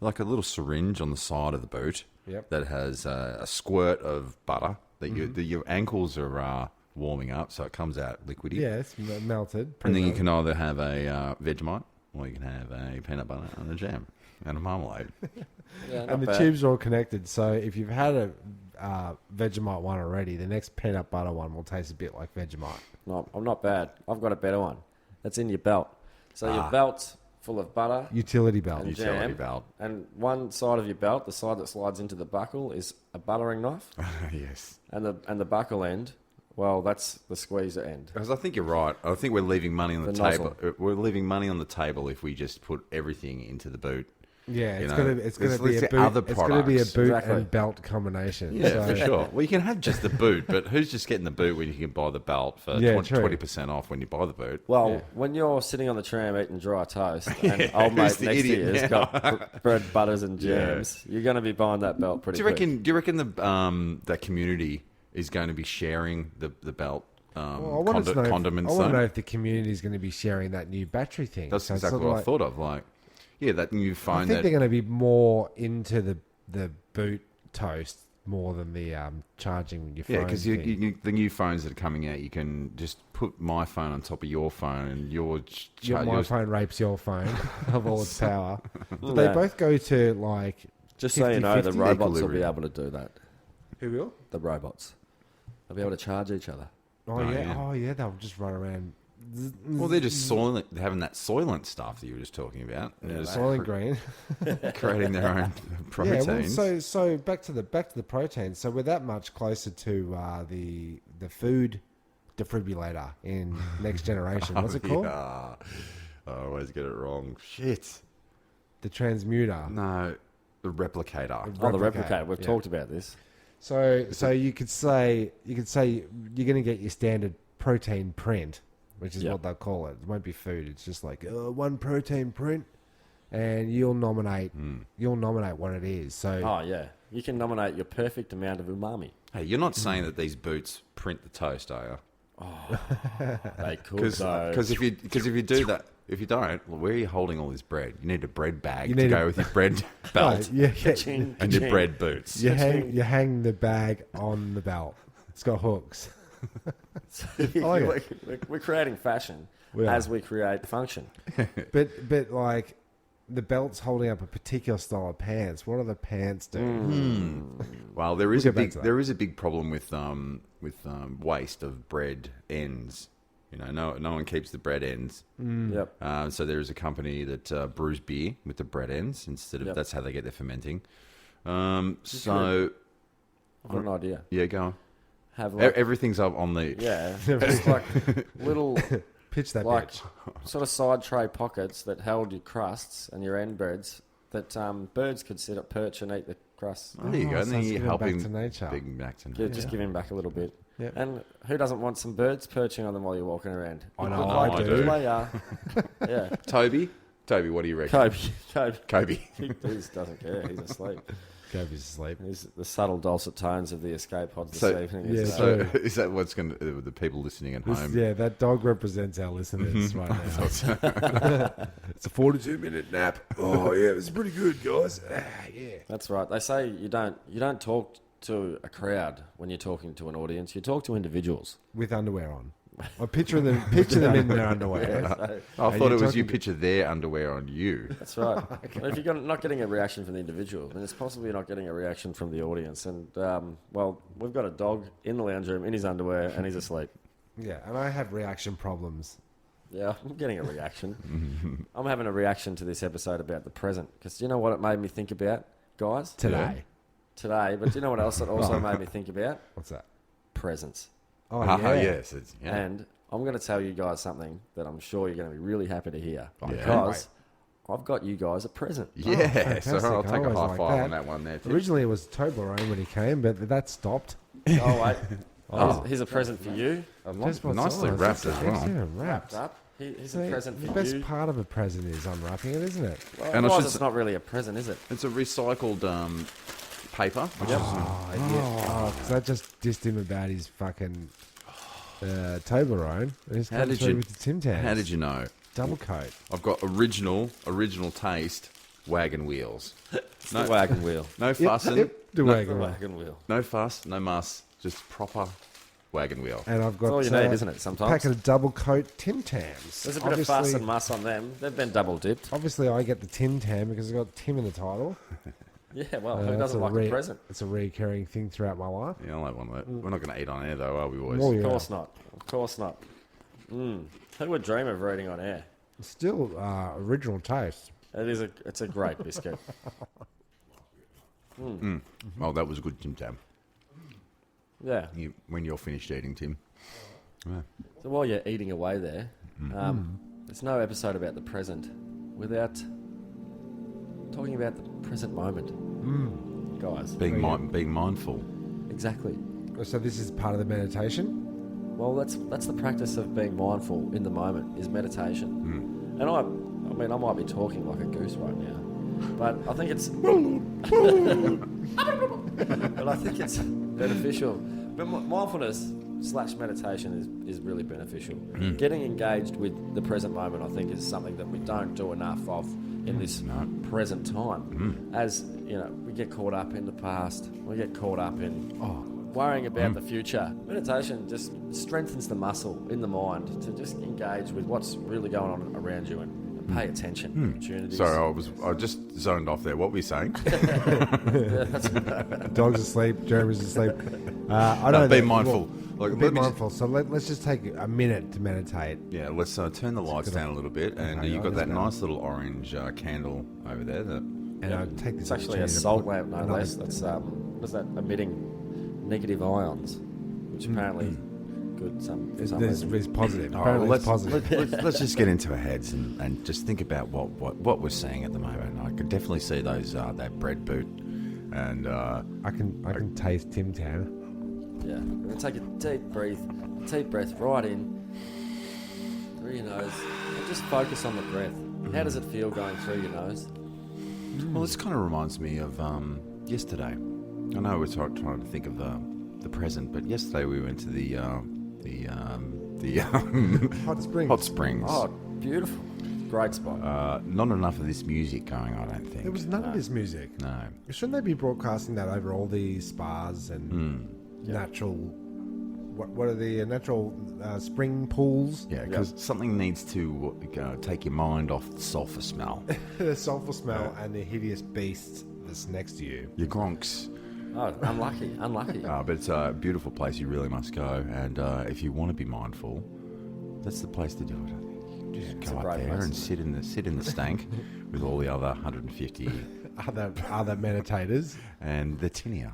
like a little syringe on the side of the boot. Yep. That has a squirt of butter that your ankles are warming up, so it comes out liquidy. Yeah, it's melted. And then you can either have a Vegemite, or you can have a peanut butter and a jam and a marmalade. Yeah, And the tubes are all connected, so if you've had a Vegemite one already, the next peanut butter one will taste a bit like Vegemite. No, I'm not bad. I've got a better one. That's in your belt. So your belt's full of butter Utility belt. and Utility jam, belt. and one side of your belt, the side that slides into the buckle, is a buttering knife, Yes. and the buckle end, well, that's the squeezer end. Because I think you're right. I think we're leaving money on the, The table. nozzle. We're leaving money on the table if we just put everything into the boot. Yeah, You it's know, gonna there's be a lots of boot. other It's gonna be a products. boot Exactly. and belt combination. Yeah, so, for sure. Well, you can have just the boot, but who's just getting the boot when you can buy the belt for Yeah, true. 20% off when you buy the boot? Well, Yeah. when you're sitting on the tram eating dry toast, and old mate who's the next to idiot you has now? got bread, butters, and Yeah. jams, you're going to be buying that belt pretty Do you quick. reckon that community is going to be sharing the belt Well, I want to know. condiments? I want to though? know if the community is going to be sharing that new battery thing. That's So it's exactly sort of what I like- thought of. Like, yeah, that new phone. I think they're going to be more into the boot toast more than the charging your phone. yeah, because thing. the new phones that are coming out, you can just put my phone on top of your phone, and My phone rapes your phone of all its power. But they Yeah. both go to like. Just so you know, the 50-50 robots will be equilibrium. able to do that. Who will? The robots. They'll be able to charge each other. Oh, Oh, yeah. yeah. Oh yeah, they'll just run around. Well, they're just having that soylent stuff that you were just talking about. They're just Soylent Green. creating their own proteins. Yeah, well, so back to the proteins. So we're that much closer to the food defibrillator in Next Generation. What's it called? Yeah. I always get it wrong. Shit. The transmuter. No, the replicator. Oh, the Replicate, replicator. We've yeah. talked about this. So you could say you're going to get your standard protein print, which is Yeah. what they'll call it. It won't be food. It's just like one protein print, and you'll nominate what it is. So Oh, yeah. You can nominate your perfect amount of umami. Hey, you're not saying that these boots print the toast, are you? They could, though. Because if you do that, if you don't, well, where are you holding all this bread? You need a bread bag You to need go a- with your bread belt Yeah, Ka-ching, and your ka-ching. bread boots. you hang the bag on the belt. It's got hooks. like We're creating fashion We are. as we create function. But like the belt's holding up a particular style of pants. What do the pants do? Well, there is We'll a get back big to that. there is a big problem with waste of bread ends. You know, no one keeps the bread ends. Yep. So there is a company that brews beer with the bread ends instead of that's how they get their fermenting. So I've got an idea. yeah, go on. Have like, Everything's up on the yeah, just like little Pitch that like bitch. sort of side tray pockets that held your crusts and your end breads that birds could sit up, perch and eat the crusts. There you go. Oh, And so then it's you're giving back helping to nature. big back to Yeah, nature. just give him back a little bit. Yep. And who doesn't want some birds perching on them while you're walking around? I You know, look I like a do. player. Yeah. Toby, what do you reckon? Kobe. Kobe. He doesn't care. He's asleep. Gobi's asleep. He's the subtle dulcet tones of the escape pods this So- evening. Yeah, is, So is that what's going to the people listening at home? Yeah, that dog represents our listeners right now. It's a 42-minute nap. Oh yeah, it was pretty good, guys. Yeah. That's right. They say you don't talk to a crowd when you're talking to an audience. You talk to individuals. With underwear on. I picture them in their underwear. So, I thought it was talking you to- picture their underwear on you. that's right. And if you're not getting a reaction from the individual, then it's possibly not getting a reaction from the audience. And well, we've got a dog in the lounge room in his underwear and he's asleep. Yeah, and I have reaction problems. Yeah, I'm getting a reaction. I'm having a reaction to this episode about the present because do you know what it made me think about, guys? Today. Today, but do you know what else it also made me think about? What's that? Presents. Oh, Yes. Yeah. And I'm going to tell you guys something that I'm sure you're going to be really happy to hear. Yeah. Because I've got you guys a present. Yeah, so fantastic. I'll I take a always high like five that. on that one there. Tim. Originally it was Toblerone when he came, but that stopped. Oh, wait. Oh. Here's a present for you. Just what's Nicely on it. wrapped as well. Yeah, Wrapped wrapped. up. Here's See, a present the for best you. part of a present is unwrapping it, isn't it? Well, And I otherwise should it's s- not really a present, is it? It's a recycled paper. Which is, Oh, because I just dissed him about his fucking Toblerone. And he's How come did through you- with the Tim Tams. how did you know? Double coat. I've got original taste wagon wheels. The wagon wheel. No fussing. The no, wagon wheel. Wagon wheel. no fuss, no muss, just proper wagon wheel. And I've got That's all you need, isn't it, sometimes? packet of double coat Tim Tams. There's a bit of fuss and muss on them. They've been double dipped. Obviously, I get the Tim Tam because it's got Tim in the title. Yeah, well, That's who doesn't like a present? It's a recurring thing throughout my life. Yeah, I'll have one of that. We're not going to eat on air though, are we, boys? Well, Of yeah. course not. Of course not. Who would dream of reading on air? Still original taste. It's a great biscuit. Oh, that was good, Tim Tam. Yeah. When you're finished eating, Tim. Yeah. So while you're eating away there, there's no episode about the present without talking about the present moment. Guys. Being mindful. Exactly. So this is part of the meditation. Well, that's the practice of being mindful in the moment, is meditation. And I might be talking like a goose right now, but I think it's beneficial. But mindfulness / meditation is really beneficial. Getting engaged with the present moment, I think, is something that we don't do enough of in this present time. As you know, we get caught up in the past. We get caught up in worrying about the future. Meditation just strengthens the muscle in the mind to just engage with what's really going on around you and pay attention. Opportunities. Sorry, I just zoned off there. What were you saying? Dog's asleep. Jeremy's asleep. I No, know. be that- mindful. Well, Like, be let me just- mindful. So let's just take a minute to meditate. Yeah, let's turn the lights down a little bit, and Okay, you've got I'll that just nice little orange candle over there. And I'll take this. It's actually a opportunity to salt put lamp, no another- less. That's what is that? Emitting negative ions, which apparently good. For some reason. It's positive. All right, Apparently well, it's positive. let's just get into our heads and just think about what we're seeing at the moment. I can definitely see those that bread boot, and I can taste Tim Tam. Yeah, we're gonna take a deep breath right in through your nose, and just focus on the breath. How does it feel going through your nose? well, this kind of reminds me of yesterday. I know we're trying to think of the present, but yesterday we went to the Hot Springs. Hot Springs. Oh, beautiful. Great spot. Not enough of this music going, I don't think. There was none of this music. No. Shouldn't they be broadcasting that over all the spas and natural... What are the natural spring pools? Yeah, because something needs to take your mind off the sulphur smell. The sulphur smell and the hideous beast that's next to you. Your gronks. Oh, unlucky. But it's a beautiful place. You really must go. And if you want to be mindful, that's the place to do it, I think. Just go up there and sit in the stank with all the other 150 other meditators. And the tinea.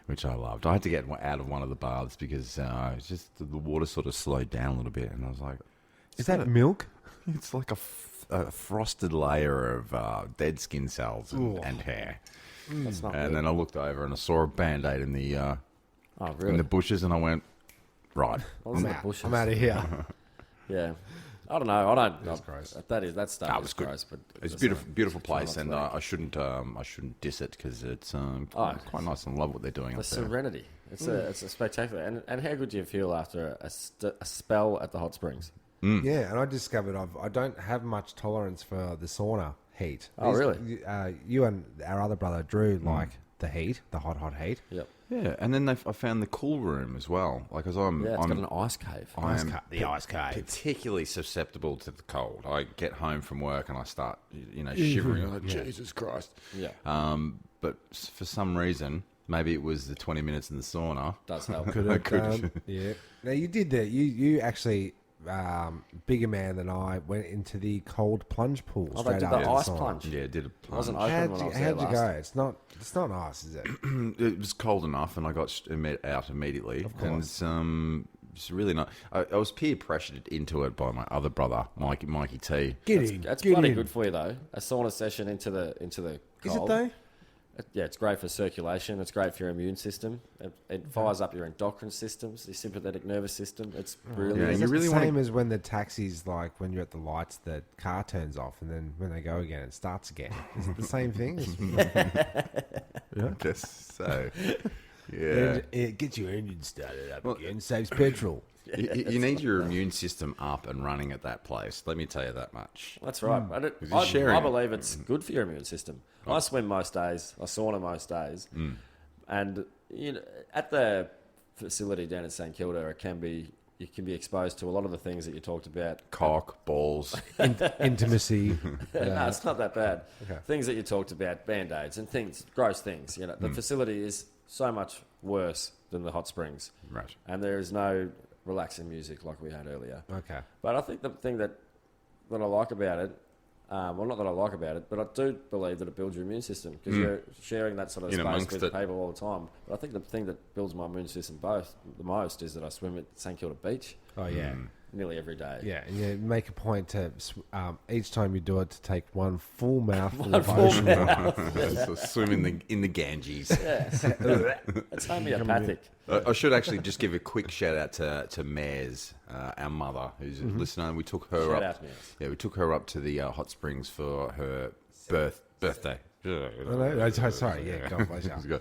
Which I loved. I had to get out of one of the baths because it's just the water sort of slowed down a little bit, and I was like, "Is that milk?" It's like a frosted layer of dead skin cells and hair. That's not and good. then I looked over and I saw a Band-Aid in the really? in the bushes, and I went, right, I'm out. I'm out of here. Yeah. I don't know. I don't. That's gross. That stuff was is good. gross, but it's a beautiful place, and I shouldn't diss it because it's quite nice, and I love what they're doing the up there. serenity. It's a spectacular. And how good do you feel after a spell at the hot springs? Yeah, and I discovered I don't have much tolerance for the sauna heat. Oh, really? You and our other brother Drew like the heat, the hot heat. Yep. Yeah, and then I found the cool room as well. Like, as I'm It's got an ice cave. The ice cave. Particularly susceptible to the cold. I get home from work and I start, shivering. Oh, Jesus Christ! Yeah. But for some reason, maybe it was the 20 minutes in the sauna. Does help. Yeah. Now you did that. You actually, bigger man than I, went into the cold plunge pool. Oh, they straight did the after ice sauna. plunge. Yeah, did a It plunge. wasn't open when I was there How'd you go? last. It's not nice, is it? It was cold enough, and I got out immediately. Of course. And it's really not. I was peer pressured into it by my other brother, Mikey T. That's bloody good for you though. A sauna session into the cold. Is it though? Yeah, it's great for circulation. It's great for your immune system. It fires up your endocrine systems, your sympathetic nervous system. It's really Yeah, Is you it really the wanna- same as when the taxis, like when you're at the lights, the car turns off, and then when they go again, it starts again. Is it the same thing? I guess so. Yeah. It gets your engine started up again, saves petrol. You need your immune system up and running at that place. Let me tell you that much. That's right. sharing I it. believe it's good for your immune system. I swim most days. I sauna most days. And at the facility down in St Kilda, you can be exposed to a lot of the things that you talked about. Cock, balls. Intimacy. No, it's not that bad. Okay. Things that you talked about, Band-Aids and things, gross things. The facility is so much worse than the hot springs. Right. And there is no relaxing music like we had earlier. Okay. But I think the thing that I like about it, well, not that I like about it, but I do believe that it builds your immune system because you're sharing that sort of In space amongst with it. people all the time. But I think the thing that builds my immune system the most is that I swim at St Kilda Beach Oh, yeah. nearly every day. Yeah, and you make a point to, each time you do it, to take one full mouthful of full ocean So swim in the Ganges. It's homeopathic. I should actually just give a quick shout out to Maz, our mother, who's a listener. We took her Shout up. out, Maz. Yeah, we took her up to the hot springs for her birthday. No, sorry, yeah, God bless you.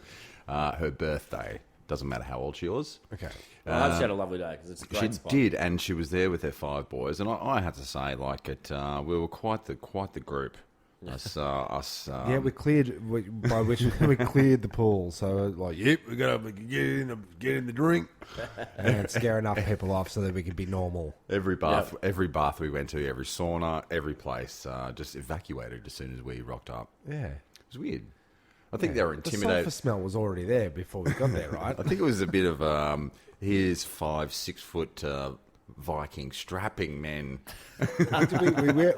Her birthday. Doesn't matter how old she was. Okay. Well, I hope she had a lovely day because it's a great She spot. did, and she was there with her 5 boys, and I had to say, like, we were quite the group. Yeah, we cleared, by which we cleared the pool. So, like, yep, we're going to get in the drink and scare enough people off so that we could be normal. Every bath we went to, every sauna, every place, just evacuated as soon as we rocked up. Yeah. It was weird. I think they were The intimidated. sulphur smell was already there before we got there, right? I think it was a bit of here's 5-6 foot Viking strapping men.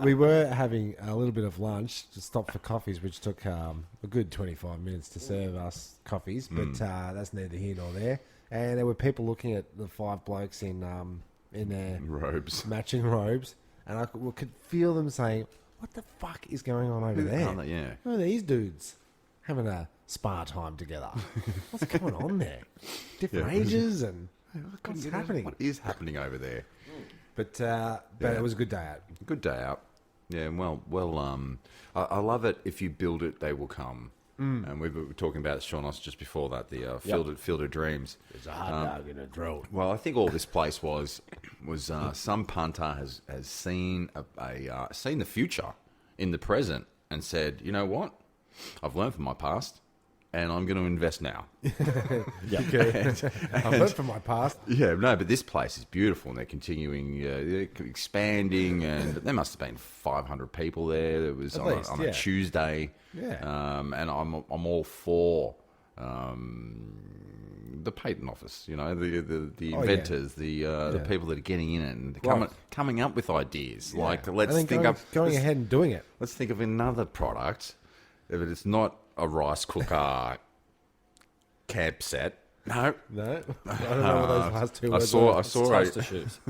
we were having a little bit of lunch to stop for coffees, which took a good 25 minutes to serve us coffees, but that's neither here nor there. And there were people looking at the 5 blokes in their Robes. matching robes, and I could feel them saying, "What the fuck is going on over there? aren't they? Yeah. Who are these dudes having a spa time together? What's going on there? Different ages and what's happening?" What is happening over there? But it was a good day out. Good day out. Yeah, well. I love it. If you build it, they will come. And we were talking about Sean Oss just before that, the Field of Dreams. There's a hot dog in a throat. Well, I think all this place was some punter has seen seen the future in the present and said, you know what, I've learned from my past, and I'm going to invest now. I've learned from my past. Yeah, no, but this place is beautiful, and they're continuing they're expanding, and there must have been 500 people there. It was on a Tuesday. Yeah. And I'm all for the patent office, the inventors, the people that are getting in it and coming up with ideas. Like, going ahead and doing it. Let's think of another product. If it's not a rice cooker camp set. No. I don't know what those last two words I saw Toaster shoes.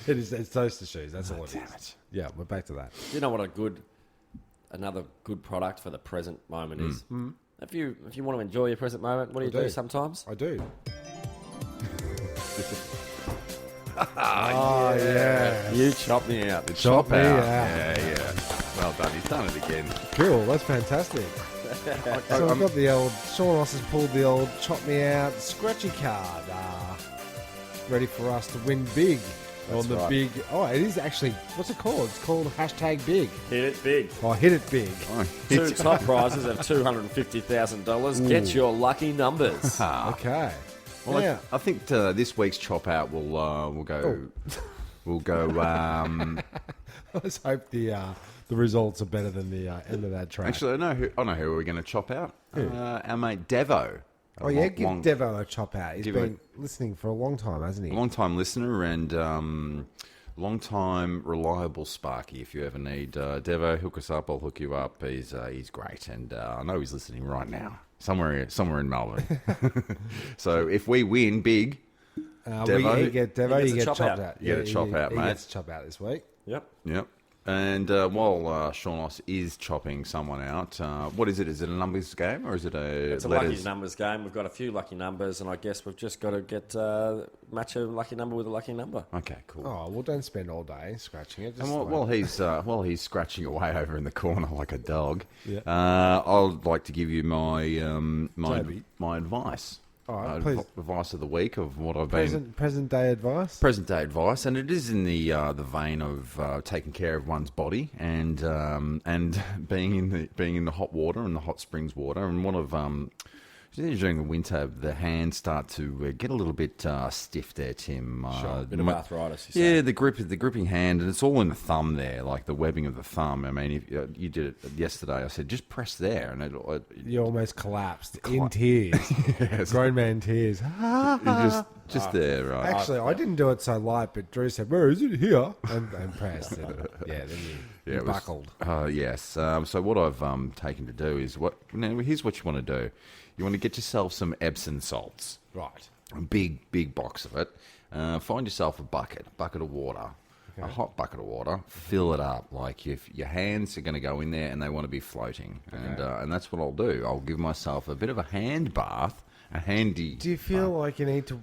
It's toaster shoes. That's all it Damn is. it. Yeah, we're back to that. You know what another good product for the present moment is? If you want to enjoy your present moment, what do you do sometimes? I do. Yeah. You chop me out. Chop me out. Yeah. Well done. He's done it again. Cool. That's fantastic. So we've got the old... Sean Oss has pulled the old chop me out scratchy card. Ready for us to win big. That's on the right. big... Oh, it is actually... What's it called? It's called #big. Hit it big. Oh, hit it big. Two top prizes of $250,000. Get your lucky numbers. Okay. Well, Yeah. I think this week's chop out will go. We'll go. Let's hope the results are better than the end of that track. Actually, I know who we're going to chop out. Our mate Devo. Oh, yeah, give Devo a chop out. He's give been listening for a long time, hasn't he? Long time listener and long time reliable Sparky. If you ever need Devo, hook us up. I'll hook you up. He's great, and I know he's listening right now, somewhere in Melbourne. So if we win big, Devo, you get Devo, He you gets a get chop chopped out. out. You get a chop out, he mate. gets a chop out this week. Yep. Yep. And while Sean Oss is chopping someone out, what is it? Is it a numbers game or is it It's a letters? lucky numbers game. We've got a few lucky numbers, and I guess we've just got to get match a lucky number with a lucky number. Okay, cool. Oh, well, don't spend all day scratching it. Just And while he's scratching away over in the corner like a dog, Yeah. I'd like to give you my Toby. my advice. All right, please. Advice of the week of what I've been Present day advice. present day advice, and it is in the vein of taking care of one's body and being in the hot water and the hot springs water. And one of during the winter, the hands start to get a little bit stiff there, Tim. Sure, a bit of arthritis. You say. Yeah, the gripping hand, and it's all in the thumb there, like the webbing of the thumb. I mean, if you did it yesterday, I said just press there, and You almost collapsed in tears. Yes. Grown man tears. just there, right? Actually, I didn't do it so light, but Drew said, "Where is it? Here," and pressed. And, then you it was- buckled. Yes. So what I've taken to do is here's what you want to do. You want to get yourself some Epsom salts. Right. A big box of it. Find yourself a bucket of water, a hot bucket of water. Fill it up. Like if your hands are going to go in there and they want to be floating, and that's what I'll do. I'll give myself a bit of a hand bath, a handy. Do you feel like you need to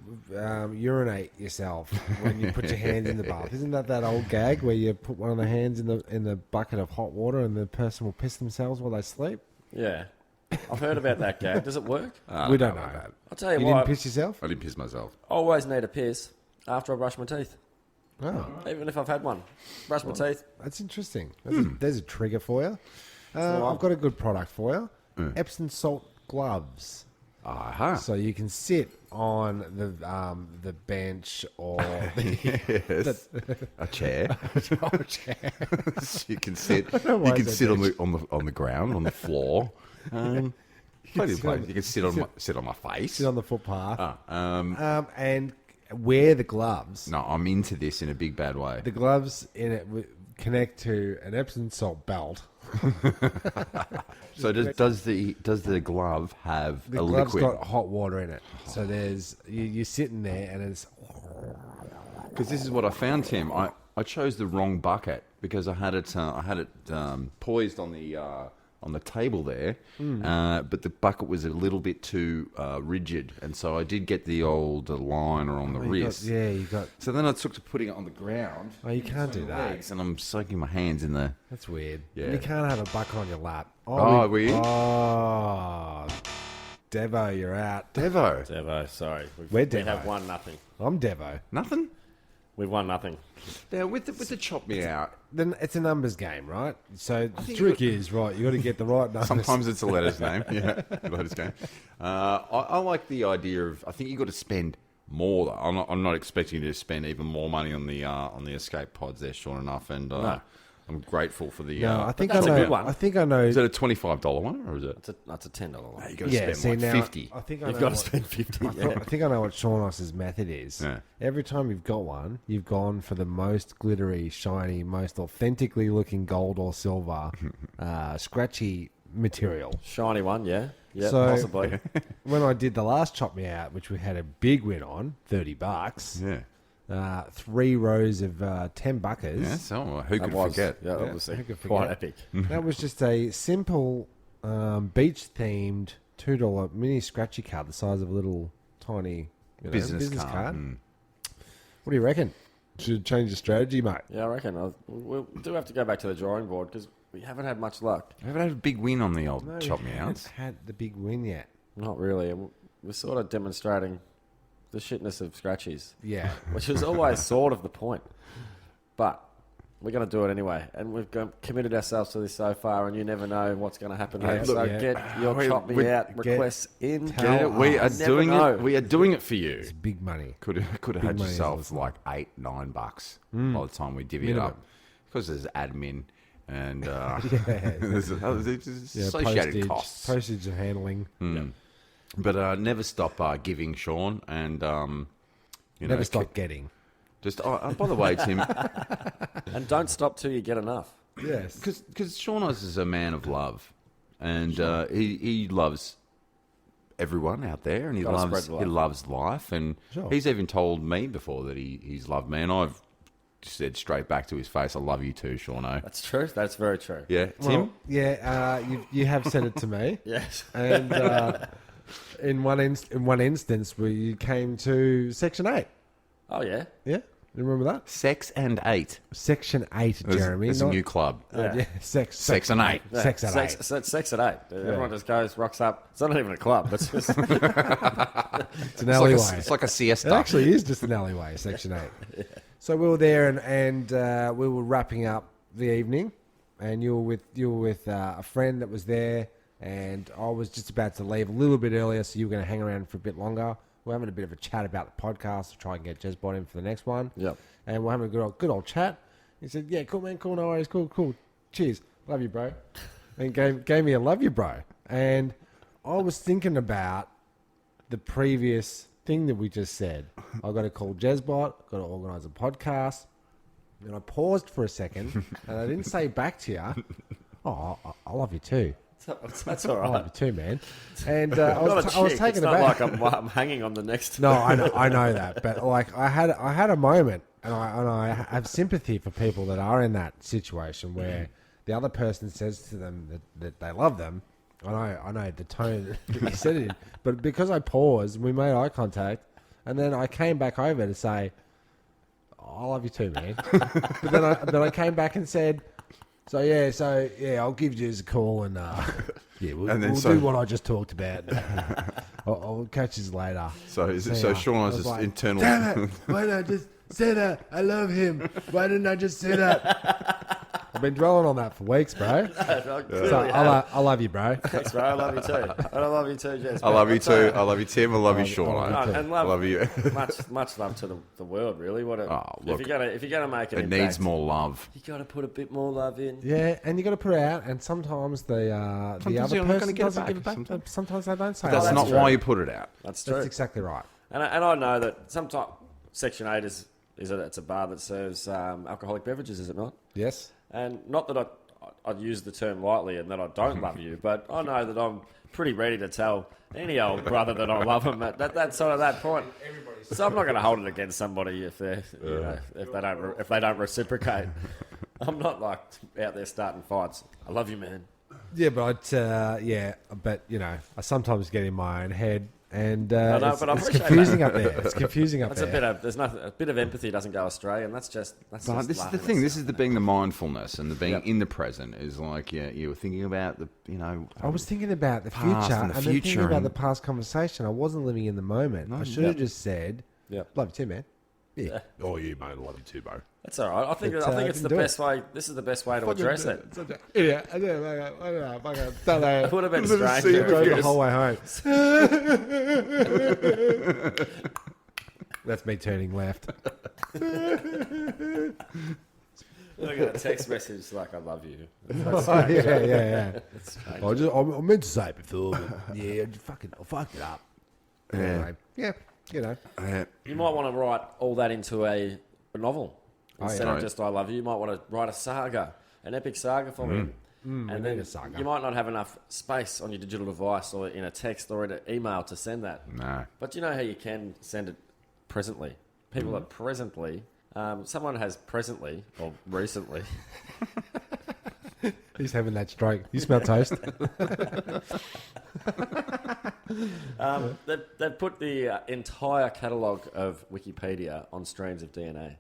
urinate yourself when you put your hands in the bath? Isn't that old gag where you put one of the hands in the bucket of hot water and the person will piss themselves while they sleep? Yeah. I've heard about that gag. Does it work? We don't know. I'll tell you, You what. didn't piss yourself? I didn't piss myself. I always need a piss after I brush my teeth, Oh, even if I've had one. Brush my teeth. that's interesting. There's a trigger for you. So I've got a good product for you. Epsom salt gloves. Aha. So you can sit on the bench or Yes. A chair. chair. So you can sit. know why You can it's sit a on the ground on the floor. Plenty of sit on- places. You can sit on my face. Sit on the footpath. Ah, And wear the gloves. no, I'm into this in a big bad way. The gloves in it connect to an Epsom salt belt. So does the glove have The a glove's liquid? got hot water in it. So there's you're sitting there and it's Because this is what I found, Tim. I chose the wrong bucket because I had it poised on the table there, but the bucket was a little bit too rigid, and so I did get the old liner on the wrist. you got. So then I took to putting it on the ground. Oh, you can't do that. Legs, and I'm soaking my hands in the. That's weird. Yeah. You can't have a bucket on your lap. were you? Oh, Devo, you're out. Devo, sorry. We're We Devo. have 1-0. I'm Devo. Nothing? We've won nothing. Now, with the chop me out, Then it's a numbers game, right? So the trick is, right, you got to get the right numbers. sometimes it's a letter's name. Yeah, letter's game. I like the idea of, I think you got to spend more. I'm not expecting you to spend even more money on the escape pods there, sure enough. And No. I'm grateful for the... No, I think I that's a know. good one. I think I know. is it a $25 one, or is it? That's a $10 one. You got to Yeah, spend see like now, 50. I think I You've know got to what- spend 50. I think I know what Seanos's method is. Yeah. Every time you've got one, you've gone for the most glittery, shiny, most authentically looking gold or silver, scratchy material. Shiny one, yeah. Yeah, So- possibly. When I did the last Chop Me Out, which we had a big win on, $30, Yeah. 3 rows of 10 buckers. Yeah, so who That could was, forget? yeah, who obviously could quite forget? epic. That was just a simple beach-themed $2 mini scratchy card, the size of a little tiny Business card. What do you reckon? Should change the strategy, mate. Yeah, I reckon. We do have to go back to the drawing board because we haven't had much luck. I haven't had a big win on the old No, chop we me haven't outs. had the big win yet. Not really. And we're sort of demonstrating the shitness of scratchies, Yeah. which is always sort of the point. But we're going to do it anyway. And we've committed ourselves to this so far, and you never know what's going to happen Yeah, here. So yeah. get your Wait, Chop Me we- Out requests in. Tell Yeah, we are us. Never doing know. it. We are doing it for you. It's big money. Could have Big had money is yourself awesome. like $8-9 by the time we divvy it Minimum. up, because there's admin and Yeah. there's associated costs. Postage and handling. But never stop giving, Sean, and Never stop getting. Just by the way, Tim, And don't stop till you get enough. Yes. because Sean is a man of love, and he loves everyone out there, and he Gotta loves spread the he love. loves life, and Sure. he's even told me before that he's loved me, and I've said straight back to his face, "I love you too, Seano." That's true. That's very true. Yeah, Tim. Well, yeah, you have said it to me. Yes. And in one instance where you came to Section 8. Oh, yeah. Yeah? You remember that? Sex and 8. Section 8, Jeremy. It's a not- new club. Yeah. Sex and 8. Yeah, Sex at 8. Sex at 8. Everyone just goes, rocks up. It's not even a club. It's just It's an It's like, alleyway. it's like a siesta. It actually is just an alleyway, Section 8. So we were there and we were wrapping up the evening, and you were with a friend that was there, and I was just about to leave a little bit earlier, so you were going to hang around for a bit longer. We're having a bit of a chat about the podcast to try and get Jezbot in for the next one. Yep. And we're having a good old chat. He said, "Yeah, cool, man, cool, no worries, cool. Cheers, love you, bro." And gave me a love you, bro. And I was thinking about the previous thing that we just said. I got to call Jezbot, got to organise a podcast. And I paused for a second, and I didn't say back to you, "Oh, I love you too. That's all I love right. you too, man." And I'm I not was a chick. taken It's not aback. like I'm hanging on the next. No, I know that, but like I had a moment, and I have sympathy for people that are in that situation where the other person says to them that they love them. I know the tone that you said it in, but because I paused, we made eye contact, and then I came back over to say, "I love you too, man." But then I came back and said, So yeah, I'll give you a call and we'll do what I just talked about. I'll catch you later. So So Sean has I was this like, internal. Damn it! Why didn't I just say that? I love him. Why didn't I just say that? I've been dwelling on that for weeks, bro. So I love you, bro. Thanks, bro. I love you too. And I love you too, Jess. I love you too. I love you, Tim. I love you, I Sean. love you too. And I love you. much love to the world, really. What look, if you're gonna make an It impact, needs more love. You got to put a bit more love in. Yeah, and you got to put it out, and sometimes the Sometimes other you're not gonna person get it doesn't back. give it back. Sometimes they don't say. That's that's not true. why you put it out. That's true. That's exactly right. And I know that sometimes Section 8 it's a bar that serves alcoholic beverages, is it not? Yes. And not that I'd use the term lightly and that I don't love you, but I know that I'm pretty ready to tell any old brother that I love him at that sort of that point. So I'm not going to hold it against somebody if they don't reciprocate. I'm not like out there starting fights. I love you, man. Yeah, but but I sometimes get in my own head, And no, it's, but I it's appreciate confusing that. up there. It's confusing up That's there. a bit of empathy doesn't go astray, and that's just. But this is the thing. This is the being the mindfulness and the being in the present. Is like you were thinking about the I was thinking about the past future and the then future thinking about and- the past conversation. I wasn't living in the moment. I should have just said, Yep. "Love you too, man." Yeah. Oh, you mate, I love you too, bro. That's all right. I think But, it's the didn't do best way. This is the best way to address it. Yeah, I don't know. It would have been Little strange. sea if drove it the was- whole way home. That's me turning left. I got a text message like, "I love you." Oh, yeah. It's strange. I meant to say it before, but yeah, I fucked it up. Anyway, yeah, you know. You might want to write all that into a novel instead of just "I love you." You might want to write a saga, an epic saga for me. And need then a saga. you might not have enough space on your digital device or in a text or in an email to send that. no. But you know how you can send it presently? People that presently, someone has presently or recently. He's having that stroke. You smell toast. They've put the entire catalogue of Wikipedia on strands of DNA.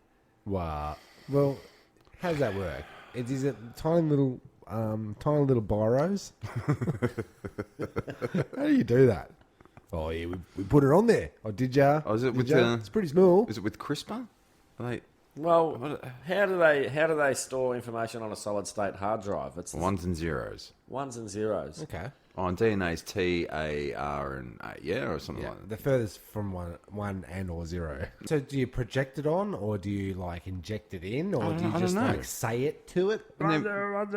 Wow. Well, how does that work? Is it tiny little biros? How do you do that? Oh yeah, we put it on there. Oh, did ya? Oh, is it Did with ya? It's pretty small. Is it with CRISPR? Are they Well, how do they store information on a solid state hard drive? It's ones and zeros? ones and zeros. Okay. Oh, and DNA's T, A, R, and A, yeah, or something Yeah, like that. the furthest from one and or zero. So do you project it on, or do you like inject it in, or do you I just don't know. like say it to it? And then- And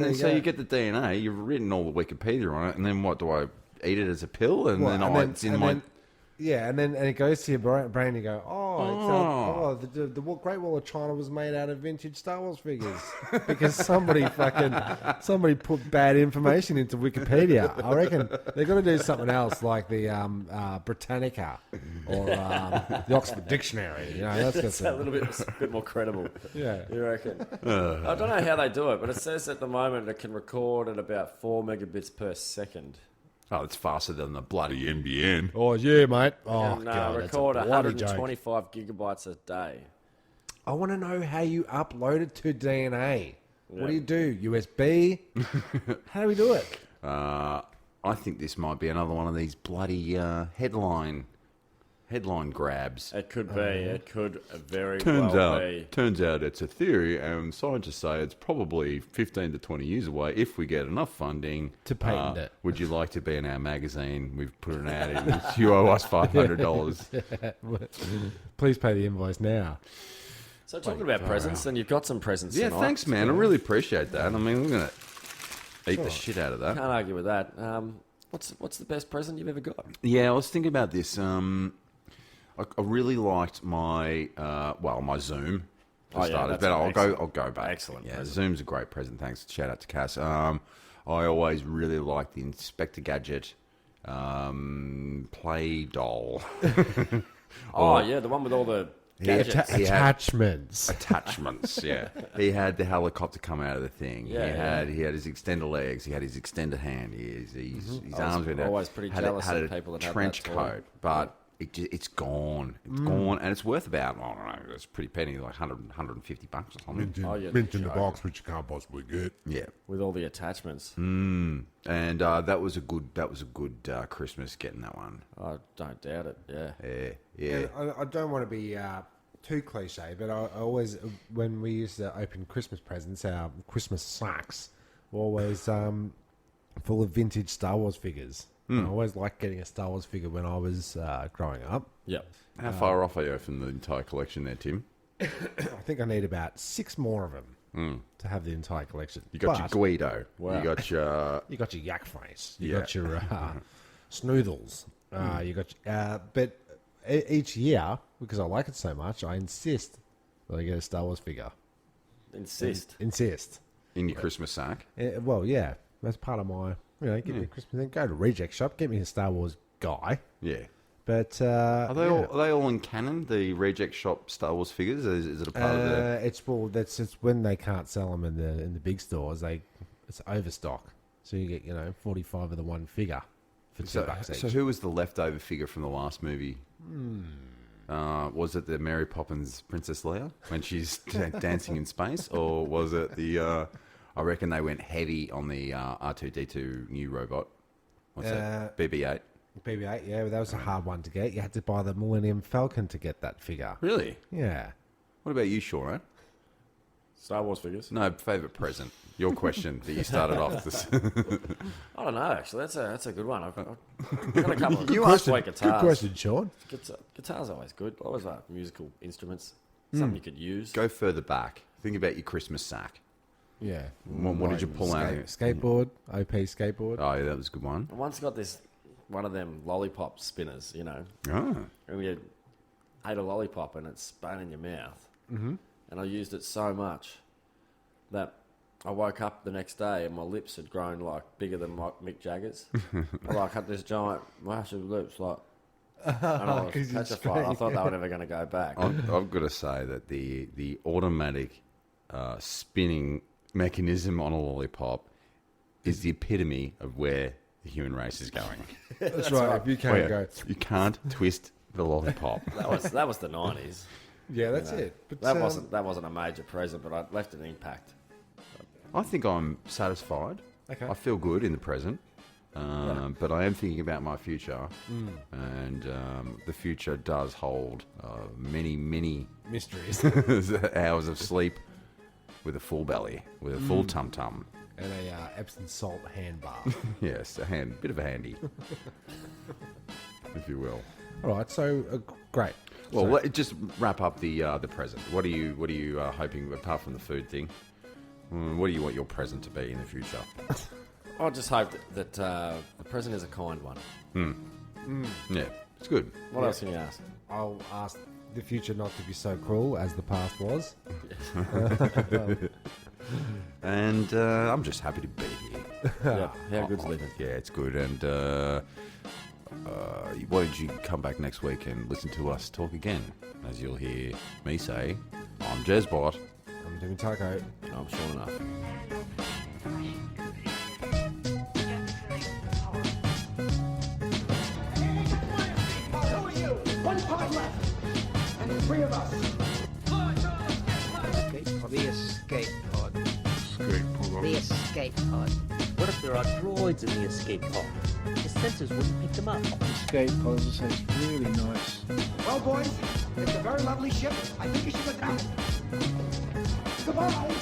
then There you go. you get the DNA, you've written all the Wikipedia on it, and then what do I eat it as a pill? And Well, then it's in my. and it goes to your brain and you go, the Great Wall of China was made out of vintage Star Wars figures because somebody put bad information into Wikipedia. I reckon they've got to do something else like the Britannica or the Oxford Dictionary. You know, that's It's a little bit more credible. Yeah. You reckon? I don't know how they do it, but it says at the moment it can record at about 4 megabits per second. Oh, it's faster than the bloody NBN. Oh yeah, mate. Oh And god, record that's a bloody joke. 125 gigabytes a day. I want to know how you upload it to DNA. What do you do? USB? How do we do it? I think this might be another one of these bloody headline grabs. It could be. It could very well be. Turns out it's a theory, and scientists say it's probably 15 to 20 years away if we get enough funding To patent it. Would you like to be in our magazine? We've put an ad in. You owe us $500. Please pay the invoice now. So talking about presents, and you've got some presents Yeah, tonight. thanks, man. I really appreciate that. I mean, we're gonna eat the shit out of that. Can't argue with that. What's the best present you've ever got? Yeah, I was thinking about this. I really liked my my Zoom. For Oh, yeah, starters, that's but an I'll go back. excellent Yeah, present. Zoom's a great present. Thanks. Shout out to Cass. I always really liked the Inspector Gadget play doll. Oh, yeah, the one with all the gadgets. He had- Attachments. Attachments, yeah. He had the helicopter come out of the thing. Yeah, he had his extended legs. He had his extended hand. His I arms was went out. always pretty had jealous had of a people that had trench that toy. coat, but it's gone. It's gone, and it's worth about I don't know. It's pretty penny, like $150 or something. Oh, yeah, Mint in the box, which you can't possibly get. Yeah, with all the attachments. and that was a good Christmas getting that one. I don't doubt it. Yeah. Yeah. I don't want to be too cliche, but I always, when we used to open Christmas presents, our Christmas sacks were always full of vintage Star Wars figures. I always liked getting a Star Wars figure when I was growing up. Yep. How far off are you from the entire collection there, Tim? I think I need about 6 more of them to have the entire collection. You got your But Guido. Wow. You got your you got your yak face. You Yeah. got your snoodles. You got, but each year, because I like it so much, I insist that I get a Star Wars figure. Insist. Insist. in your Christmas sack. Well, yeah, that's part of my, get me a Christmas thing. Go to Reject Shop, get me a Star Wars guy. Yeah. But Are they all in canon? The Reject Shop Star Wars figures? Is it a part of the? It's when they can't sell them in the big stores. It's overstock, so you get 45 of the one figure. for $2 each. So who was the leftover figure from the last movie? Was it the Mary Poppins Princess Leia when she's dancing in space, or was it the? I reckon they went heavy on the R2D2 new robot. What's that? BB-8. BB-8, yeah, that was a hard one to get. You had to buy the Millennium Falcon to get that figure. Really? Yeah. What about you, Shawn? Star Wars figures? No, favourite present. Your question that you started off this. I don't know, actually. That's a good one. I've got a couple of Good guitars. question, Sean. Guitar's always good. I always like musical instruments. Something you could use. Go further back. Think about your Christmas sack. Yeah. What did you pull out? Skateboard, OP skateboard. Oh, yeah, that was a good one. I once got one of them lollipop spinners, you know. Oh. And we ate a lollipop and it spun in your mouth. Mm-hmm. And I used it so much that I woke up the next day and my lips had grown like bigger than Mick Jagger's. I had this giant, massive lips, like. And I was petrified. I thought they were never going to go back. I've got to say that the automatic spinning mechanism on a lollipop is the epitome of where the human race is going. That's right. If you can't go, you can't twist the lollipop. That was the 90s. Yeah, that's it. But that wasn't a major present, but I left an impact. I think I'm satisfied. Okay. I feel good in the present. But I am thinking about my future, and the future does hold many mysteries hours of sleep with a full belly, with a full tum-tum. And a Epsom salt hand bar. Yes, bit of a handy, if you will. All right, so great. Well, just wrap up the present. What are you hoping, apart from the food thing? What do you want your present to be in the future? I just hope that the present is a kind one. Yeah, it's good. What else can you ask? I'll ask the future not to be so cruel as the past was. And I'm just happy to be here. Yeah, how good's living? Yeah, it's good. And why don't you come back next week and listen to us talk again? As you'll hear me say, I'm Jezbot. I'm Jimmy Taco. I'm Sean Enough. One pod left, and the three of us. The escape pod. The escape pod. What if there are droids in the escape pod? The sensors wouldn't pick them up. Escape pod sounds really nice. Well, boys, it's a very lovely ship. I think you should go down. Goodbye.